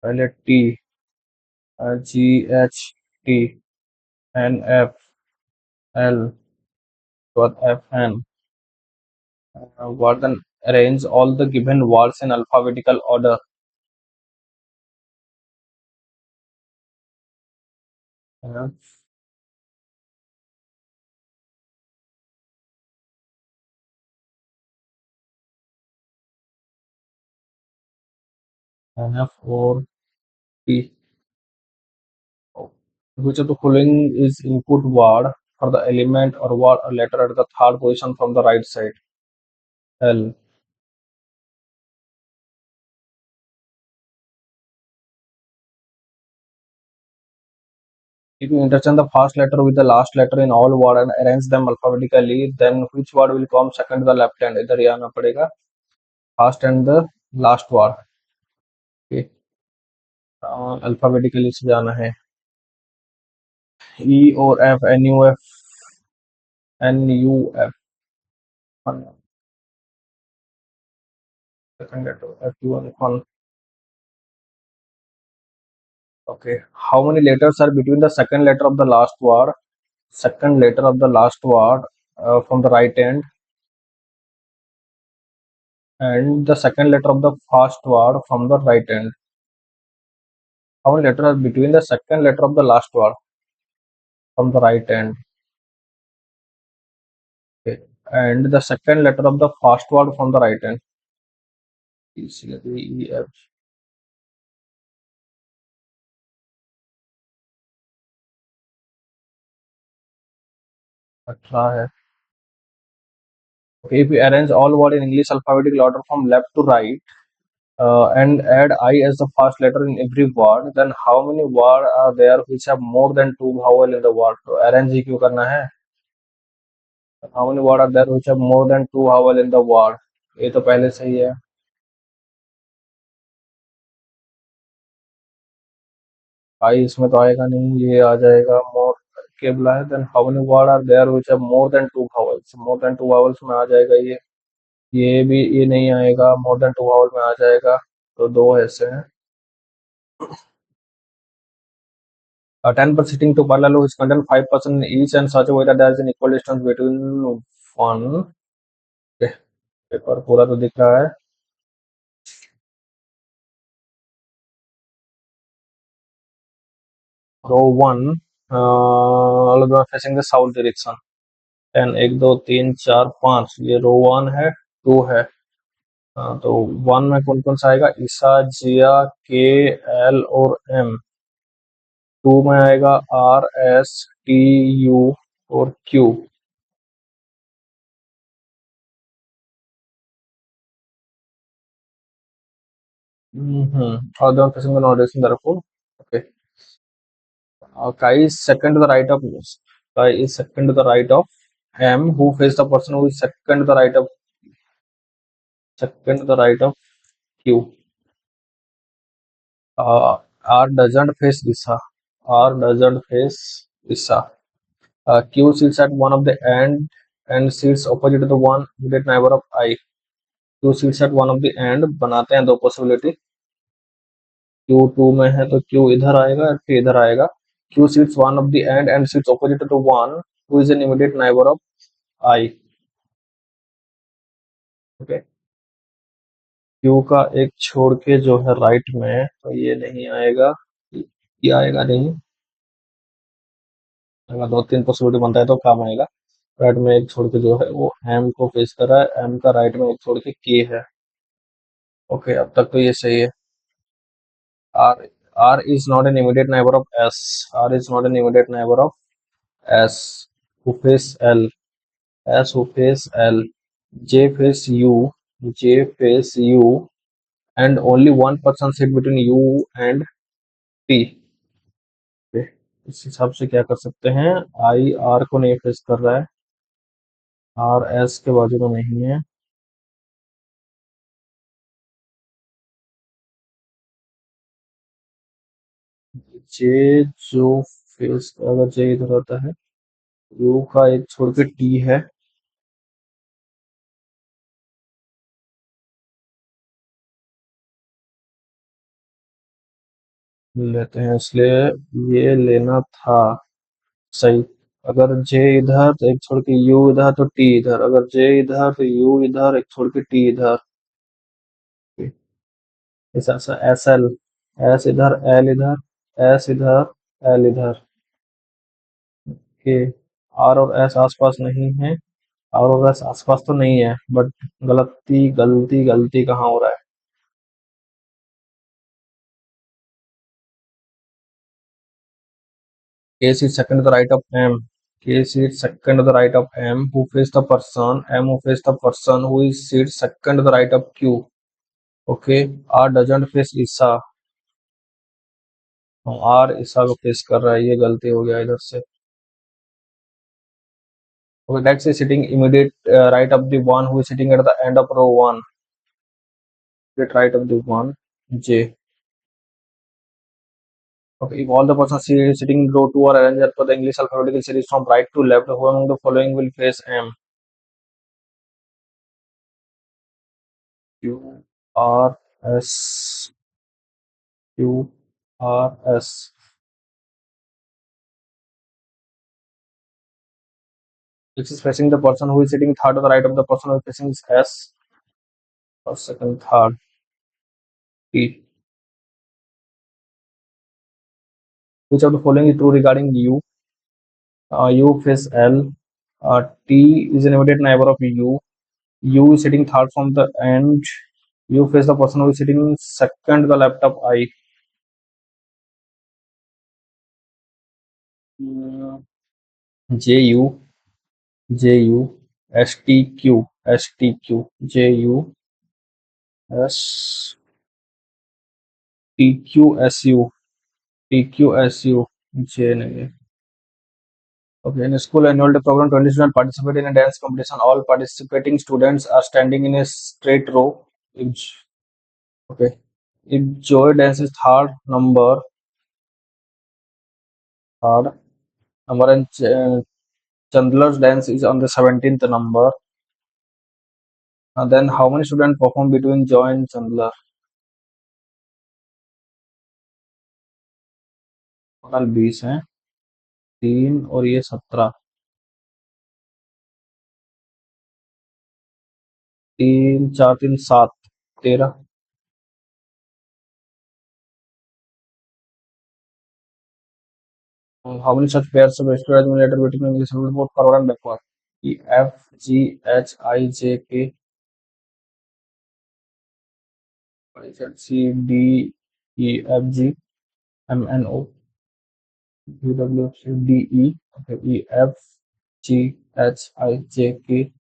पहले T, G, H, T, N, F, L, what F, N. Word then arrange all the given words in alphabetical order. F, F, or T. Which of the following is input word for the element or word or letter at the third position from the right side? L. If you interchange the first letter with the last letter in all word and arrange them alphabetically, then which word will come second to the left hand? इधर ये आना पड़ेगा. First and the last word. Okay. Alphabetically से जाना है. E और F, N U F, N U F. Second letter F U N. Okay. How many letters are between the second letter of the last word? Second letter of the last word from the right hand and the second letter of the first word from the right hand. How many letters are between the second letter of the last word from the right hand? Okay. And the second letter of the first word from the right hand. E, C, D, E, F. अच्छा है. Okay. If we arrange all words in English alphabetical order from left to right, and add I as the first letter in every word, then how many words are there which have more than two vowel in the word? तो arrange ही क्यों करना है? How many words are there which have more than two vowel in the word? ये तो पहले से ही है. आई इसमें तो आएगा नहीं. ये आ जाएगा more के बुला है. Then how many words are there which have more than two vowels? More than two vowels में आ जाएगा ये. ये भी ये नहीं आएगा. More than two vowel में आ जाएगा. तो दो ऐसे हैं. 10 per sitting to parallel which contain 5% each and such a way that there is an equal distance between one. Okay, paper पूरा तो दिख रहा है. रो one all of them are facing the south direction. 10 एक दो तीन चार पाँच ये रो वन है. टू है. तो वन में कौन कौन सा आएगा? ईसा, जिया, के, एल और एम. टू में आएगा आर, एस, टी, यू और Q. All the facing the nowadays therefore. Okay. Chi is second to the right of Chi is second to the right of M, who face the person who is second to the right of Q. R doesn't face Isa. R doesn't face Isa. Q sits at one of the end and sits opposite to the one immediate neighbor of I. Q sits at one of the end, बनाते हैं दो possibility. Q 2 में है तो Q इधर आएगा और P इधर आएगा. Q sits one of the end and sits opposite to the one who is an immediate neighbor of I. Okay. Q का एक छोड़ के जो है राइट में, तो ये नहीं आएगा, ये आएगा नहीं. अगर दो तीन पॉसिबिलिटी बनता है तो काम आएगा. राइट में एक छोड़ के जो है वो M को फेस कर रहा है, M का राइट में एक छोड़ के K है. ओके, अब तक तो ये सही है. R R is not an immediate neighbor of S. R is not an immediate neighbor of S. Who face L? S who face L. J face U. J face U. And only one person sit between U and P. Okay. इस हिसाब से क्या कर सकते हैं? I R को नहीं face कर रहा है. R S के बाजू में नहीं है. J जो फेस, अगर J इधर आता है, U का एक छोड़ के T है. लेते हैं, इसलिए ये लेना था. सही. अगर J इधर तो एक छोड़ के U इधर तो T इधर. अगर J इधर तो U इधर, एक छोड़ के T इधर. ऐसा एस एल. एस इधर, एल इधर, एस इधर, एल इधर. के आर और एस आसपास नहीं है. आर और एस आसपास तो नहीं है, बट गलती गलती गलती कहाँ हो रहा है? K seat second to the right of M. K seat second to the right of M. Who face the person? M who face the person who is seat second to the right of Q. Okay. R doesn't face Isa. R ईसा को face कर रहा है, ये गलती हो गया इधर से. Okay, that's a sitting immediate right of the one who is sitting at the end of row one. Get right of the one, J. Okay, if all the persons sitting in row two are arranged as per the English alphabetical series from right to left, who among the following will face M? Q R S Q R S. Which is facing the person who is sitting third to the right of the person who is facing is S. First, second, third. T. Which of the following is true regarding U? U face L. T is an immediate neighbor of U. U is sitting third from the end. U face the person who is sitting second to the left of I. J U J U S T Q S T Q J U S T Q S U T Q S U J नहीं है. Okay, in a school annual day program, 20 students participate in a dance competition. All participating students are standing in a straight row. If, okay, if Joy dances third number and Chandler's dance is on the 17th number, then how many students perform between Joy and Chandler? Total 20 हैं. 3 और ये 17. 3 4 3 7 13. How many such pairs of extra later between English and both forward and backward? E F G H I J K I Z C D E F G M N O P W X D E. Okay, E F G H I J K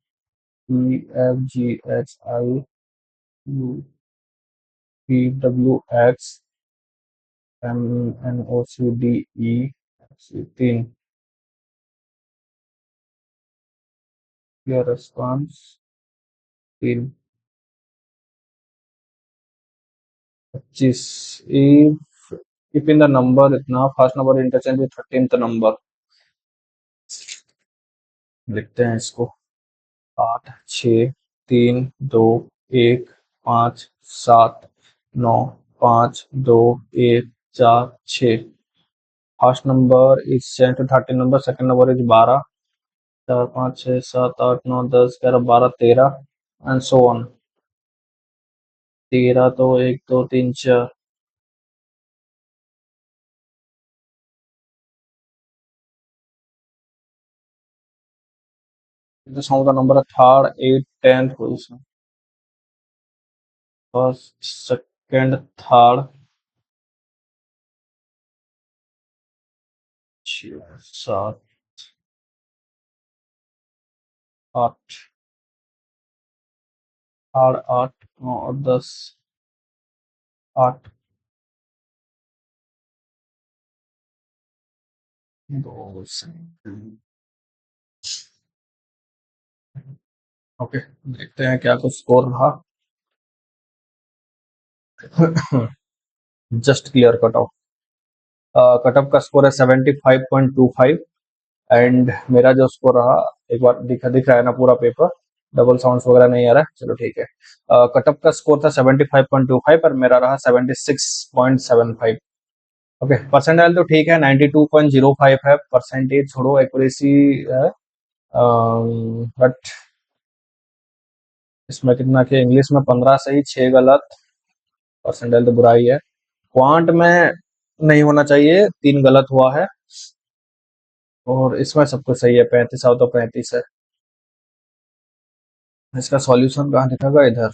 E F G H I U PWX MNOCDE 3 your response 3 25 if in the number इतना first number interchange with 13th number लिखते हैं इसको 8 6 3 2 1 5 7 9 5 2 1 4 6 first number is change to 13 number second number is 12 4 5 6 7 8 9 10 11 12 13 and so on 13 तो 1 2 3 4 this how the number third 8 10th position first second third 6 7 8 8 8 9 और 10 8 2 okay देखते हैं क्या कुछ स्कोर रहा just clear cut off cut off का स्कोर है 75.25 and मेरा जो स्कोर रहा एक बार दिख रहा है ना पूरा पेपर डबल साउंड्स वगैरह नहीं आ रहा है चलो ठीक है कट ऑफ का स्कोर था 75.25 पर मेरा रहा 76.75 ओके परसेंटाइल तो ठीक है 92.05 है परसेंटेज छोड़ो एक्यूरेसी है बट इसमें कितना कि इंग्लिश में 15 सही 6 गलत परसेंटाइल तो बुरा ही है क्वांट में नहीं होना चाहिए 3 गलत हुआ है और इसमें सब कुछ सही है 35 आओ तो 35 है इसका सॉल्यूशन कहाँ दिखेगा इधर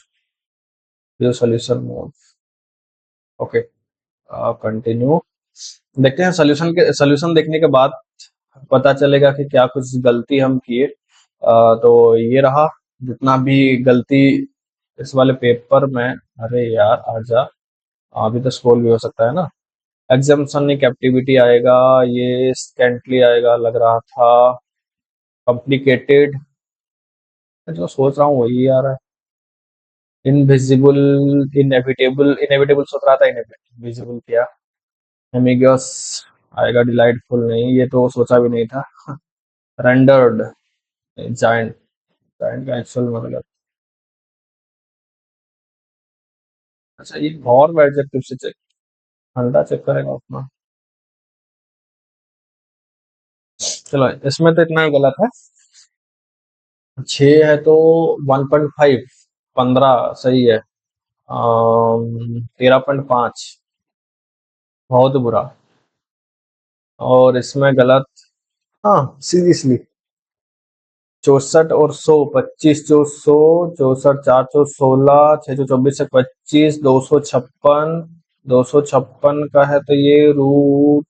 ये सॉल्यूशन मोड ओके कंटिन्यू देखते हैं सॉल्यूशन देखने के बाद पता चलेगा कि क्या कुछ गलती हम किए तो ये रहा जितना भी गलती इस वाले पेपर में अरे यार आजा अभी तो स्क्रॉल भी हो सकता है ना एग्जाम्पशन नहीं कैप्टिविटी आएगा ये स्कैंटली आएगा लग रहा था कॉम्प्लिकेटेड जो सोच रहा हूँ वही आ रहा है इनविजिबल इनएविटेबल सोच रहा था इनविजिबल क्या एमिगस आएगा डिलाइटफुल नहीं ये तो सोचा भी नहीं था रेंडर्ड जायंट जायंट का एक्चुअल मतलब अच्छा ये और एडजेक्टिव से चेक अंडा चेक करेगा अपना चलो इसमें तो इतना गलत है 6 है तो 1.5 15 सही है 13.5 बहुत बुरा और इसमें गलत हाँ सीरियसली 64 और 100 25 जो 100 64 4 सौ 16 6 सौ 24 से 25 256 का है तो ये रूट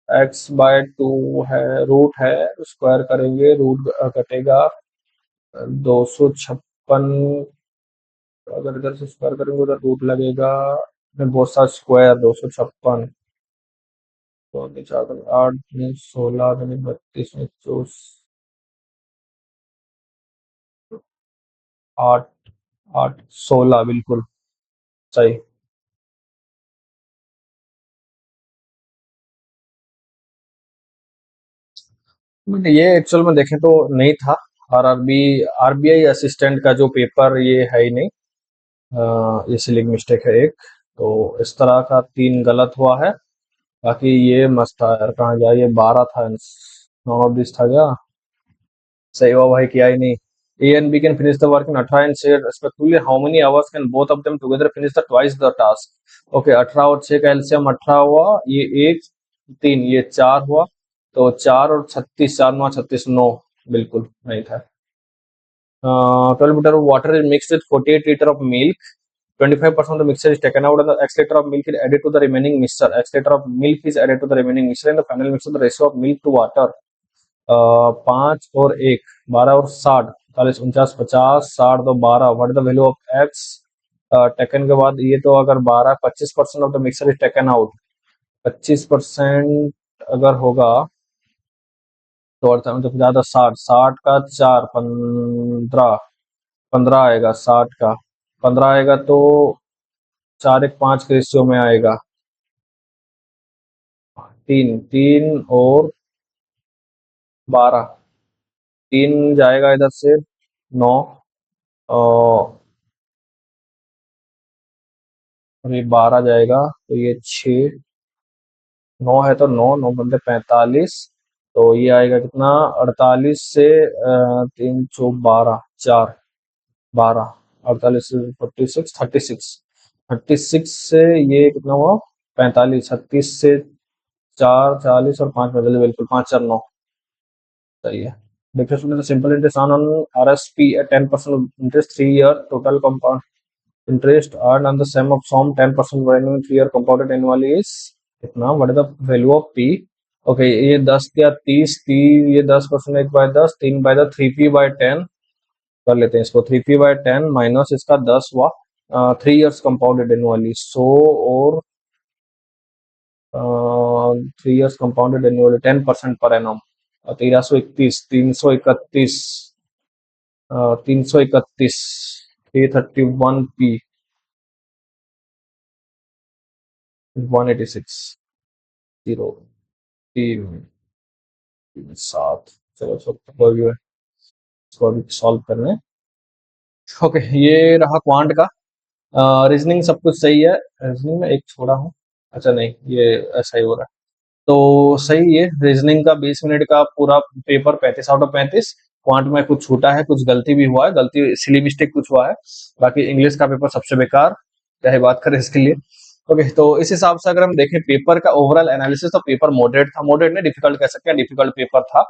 x/2 है रूट है स्क्वायर करेंगे रूट कटेगा 256 अगर इधर से स्क्वायर करेंगे उधर रूट लगेगा बहुत सा स्क्वायर 256 तो 8 16 32 24 8 8 16 बिल्कुल सही बट ये एक्चुअल में देखें तो नहीं था आरबीआई असिस्टेंट का जो पेपर ये है ही नहीं ये सिलिंग मिस्टेक है एक तो इस तरह का 3 गलत हुआ है बाकी ये मस्त था यार कहाँ गया ये 12 था नॉन ऑफ दिस था क्या सही हुआ भाई किया ही नहीं A and B can finish the work in 18 and say respectively how many hours can both of them together finish the twice the task. Okay 18 और 6 का एलसीएम 18 हुआ ये 1 3 ये 4 हुआ तो 4 और 36 4 9 36 9 बिल्कुल नहीं था 12 liter of water is mixed with 48 liter of milk 25% of the mixture is taken out and the x liter of milk is added to the remaining mixture x liter of milk is added to the remaining mixture and the final mixture the ratio of milk to water 5 और 1 12 और 60 40 49 50 60 तो 12 what is the value of x taken के बाद ये तो अगर 12 25% of the mixer is taken out, 25% अगर होगा तो अर्थ मतलब ज्यादा 60 का 4 15 15 आएगा, 60 का 15 आएगा तो 4:1:5 के रेशियो में आएगा। 3 और 12, 3 जाएगा इधर से 9 और ये 12 जाएगा तो ये 6, 9 है तो 9 9 बंदे 45, तो ये आएगा कितना 48 से 3 4 12 4 12 48 से 36 से ये कितना हुआ 45, 36 से 4 40 और 5 बदले बिल्कुल 5 4 9 सही है। देखिए student simple interest on RSP at 10% interest 3 year total compound interest earned on the sum of sum 10% per annum 3 year compounded annually is कितना what is the value of P? Okay ये 10 या 30 30 ये 10% 1/10 3/10 3P/10 कर लेते हैं इसको 3P/10 minus इसका 10 हुआ 3 years compounded annually सो और 3 years compounded annually 10% per annum 1331 331 331 331P 186 0 3 7 चलो सब इसको अभी सॉल्व करना है। ओके ये रहा क्वांट का रीजनिंग सब कुछ सही है। रीजनिंग में एक छोड़ा हूँ, अच्छा नहीं ये ऐसा ही हो रहा है तो सही है। रीजनिंग का 20 मिनट का पूरा पेपर 35/35, क्वांट में कुछ छूटा है, कुछ गलती भी हुआ है, गलती सिली मिस्टेक कुछ हुआ है। बाकी इंग्लिश का पेपर सबसे बेकार, क्या ही बात करें इसके लिए। ओके तो इस हिसाब से अगर हम देखें पेपर का ओवरऑल एनालिसिस तो पेपर मॉडरेट था, मॉडरेट नहीं डिफिकल्ट कह सकते हैं, डिफिकल्ट पेपर था।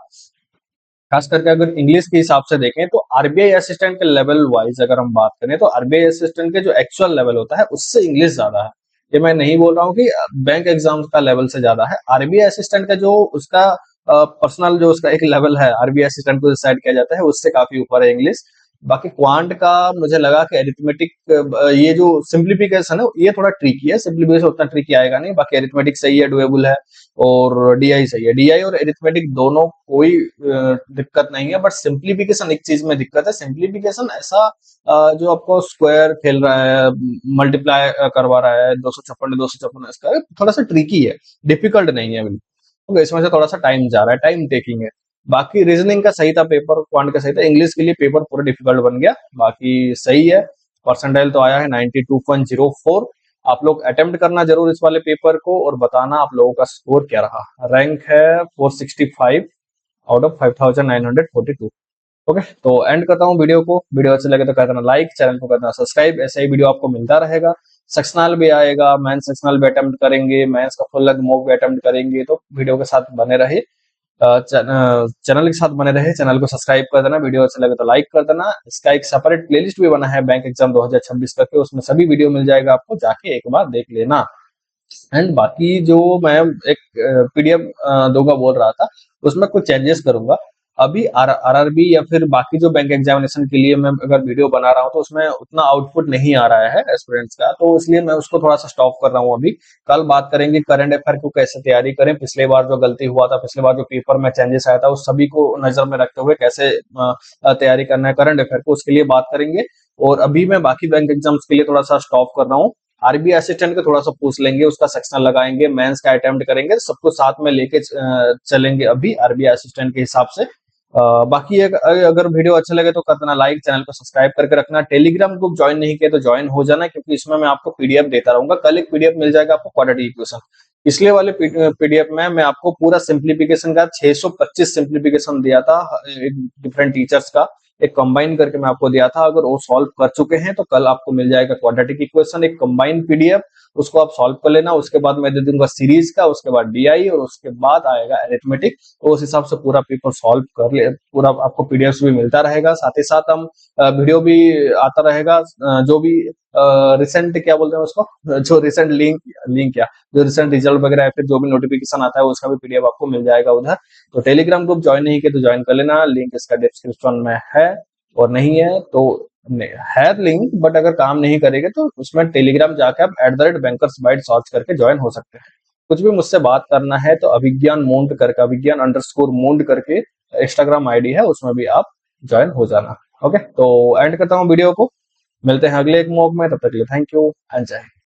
खास करके अगर इंग्लिश के हिसाब से देखें तो आरबीआई असिस्टेंट के लेवल वाइज अगर हम बात करें तो आरबीआई असिस्टेंट के जो एक्चुअल लेवल होता है उससे इंग्लिश ज्यादा है। ये मैं नहीं बोल रहा हूँ कि बैंक एग्जाम का लेवल से ज्यादा है। आरबीआई असिस्टेंट का जो उसका पर्सनल जो उसका एक लेवल है आरबीआई असिस्टेंट को डिसाइड किया जाता है उससे काफी ऊपर है इंग्लिश। बाकी क्वांट का मुझे लगा कि एरिथमेटिक ये जो सिंप्लीफिकेशन है ये थोड़ा ट्रिकी है, सिंप्लीफिकेशन उतना ट्रिकी आएगा नहीं, बाकी एरिथमेटिक सही है, डुएबल है और डीआई सही है। डीआई और एरिथमेटिक दोनों कोई दिक्कत नहीं है, बट सिंप्लीफिकेशन एक चीज में दिक्कत है। सिंप्लीफिकेशन ऐसा जो आपको स्क्वायर खेल रहा है, मल्टीप्लाई करवा रहा है 256 इसका थोड़ा सा ट्रिकी है, डिफिकल्ट नहीं है बिल्कुल। तो इसमें से थोड़ा सा टाइम जा रहा है, टाइम टेकिंग है। बाकी रीजनिंग का सही था पेपर, क्वांट का सही था, इंग्लिश के लिए पेपर पूरा डिफिकल्ट बन गया। बाकी सही है, परसेंटाइल तो आया है 92.04। आप लोग अटेम्प्ट करना जरूर इस वाले पेपर को और बताना आप लोगों का स्कोर क्या रहा। रैंक है 465 आउट ऑफ 5942। ओके तो एंड करता हूँ वीडियो को। वीडियो अच्छे लगे तो कर देना लाइक, चैनल को कर देना सब्सक्राइब, ऐसा ही वीडियो आपको मिलता रहेगा। सेक्शनल भी आएगा, मेंस सेक्शनल भी अटेम्प्ट करेंगे, मेंस का फुल लेंथ मॉक भी अटेम्प्ट करेंगे, तो वीडियो के साथ बने रहे, चैनल के साथ बने रहे। चैनल को सब्सक्राइब कर देना, वीडियो अच्छा लगे तो लाइक कर देना। इसका एक सेपरेट प्लेलिस्ट भी बना है बैंक एग्जाम 2026 करके, उसमें सभी वीडियो मिल जाएगा आपको, जाके एक बार देख लेना। एंड बाकी जो मैं एक पीडीएफ दूंगा बोल रहा था उसमें कुछ चेंजेस करूंगा। अभी आरआरबी या फिर बाकी जो बैंक एग्जामिनेशन के लिए मैं अगर वीडियो बना रहा हूँ तो उसमें उतना आउटपुट नहीं आ रहा है एस्पिरेंट्स का, तो इसलिए मैं उसको थोड़ा सा स्टॉप कर रहा हूँ अभी। कल बात करेंगे करंट अफेयर को कैसे तैयारी करें, पिछले बार जो गलती हुआ था, पिछले बार जो पेपर में चेंजेस आया था उस सभी को नजर में रखते हुए कैसे तैयारी करना है करंट अफेयर को, उसके लिए बात करेंगे। और अभी मैं बाकी बैंक एग्जाम्स के लिए थोड़ा सा स्टॉप कर रहा हूँ। आरबीआई असिस्टेंट का थोड़ा सा पूछ लेंगे, उसका सेक्शन लगाएंगे, मेंस का अटेम्प्ट करेंगे, सबको साथ में लेके चलेंगे अभी आरबीआई असिस्टेंट के हिसाब से। बाकी अगर वीडियो अच्छा लगे तो कर देना लाइक, चैनल को सब्सक्राइब करके रखना। टेलीग्राम ग्रुप ज्वाइन नहीं किया तो ज्वाइन हो जाना, क्योंकि इसमें मैं आपको पीडीएफ देता रहूंगा। कल एक पीडीएफ मिल जाएगा आपको क्वाड्रेटिक इक्वेशन, पिछले वाले पीडीएफ में मैं आपको पूरा सिंप्लीफिकेशन का 625 सिंप्लीफिकेशन दिया था डिफरेंट टीचर्स का, एक कंबाइन करके मैं आपको दिया था। अगर वो सॉल्व कर चुके हैं तो कल आपको मिल जाएगा क्वाड्रेटिक इक्वेशन एक कंबाइन पीडीएफ, उसको आप सॉल्व कर लेना। उसके बाद मैं दे दूंगा सीरीज का, उसके बाद डीआई और उसके बाद आएगा अरिथमेटिक। तो उस हिसाब से पूरा पेपर सॉल्व कर ले, पूरा आपको पीडीएफ भी मिलता रहेगा। साथ ही साथ हम वीडियो भी आता रहेगा, जो भी रिसेंट क्या बोलते हैं उसको, जो रिसेंट लिंक क्या जो रिसेंट रिजल्ट वगैरह है, फिर जो भी नोटिफिकेशन आता है उसका भी पीडीएफ आपको मिल जाएगा उधर। तो टेलीग्राम ग्रुप ज्वाइन नहीं किया तो ज्वाइन कर लेना, लिंक इसका डिस्क्रिप्शन में है, और नहीं है तो है लिंक, बट अगर काम नहीं करेगा तो उसमें टेलीग्राम जाके आप @bankersbyte सर्च करके ज्वाइन हो सकते हैं। कुछ भी मुझसे बात करना है तो अभिज्ञान मूंड करके, अभिज्ञान अंडरस्कोर मूंड करके इंस्टाग्राम आईडी है, उसमें भी आप ज्वाइन हो जाना। ओके, तो एंड करता हूँ वीडियो को, मिलते हैं अगले एक मॉक में, तब तक के लिए थैंक यू एंड जय हिंद।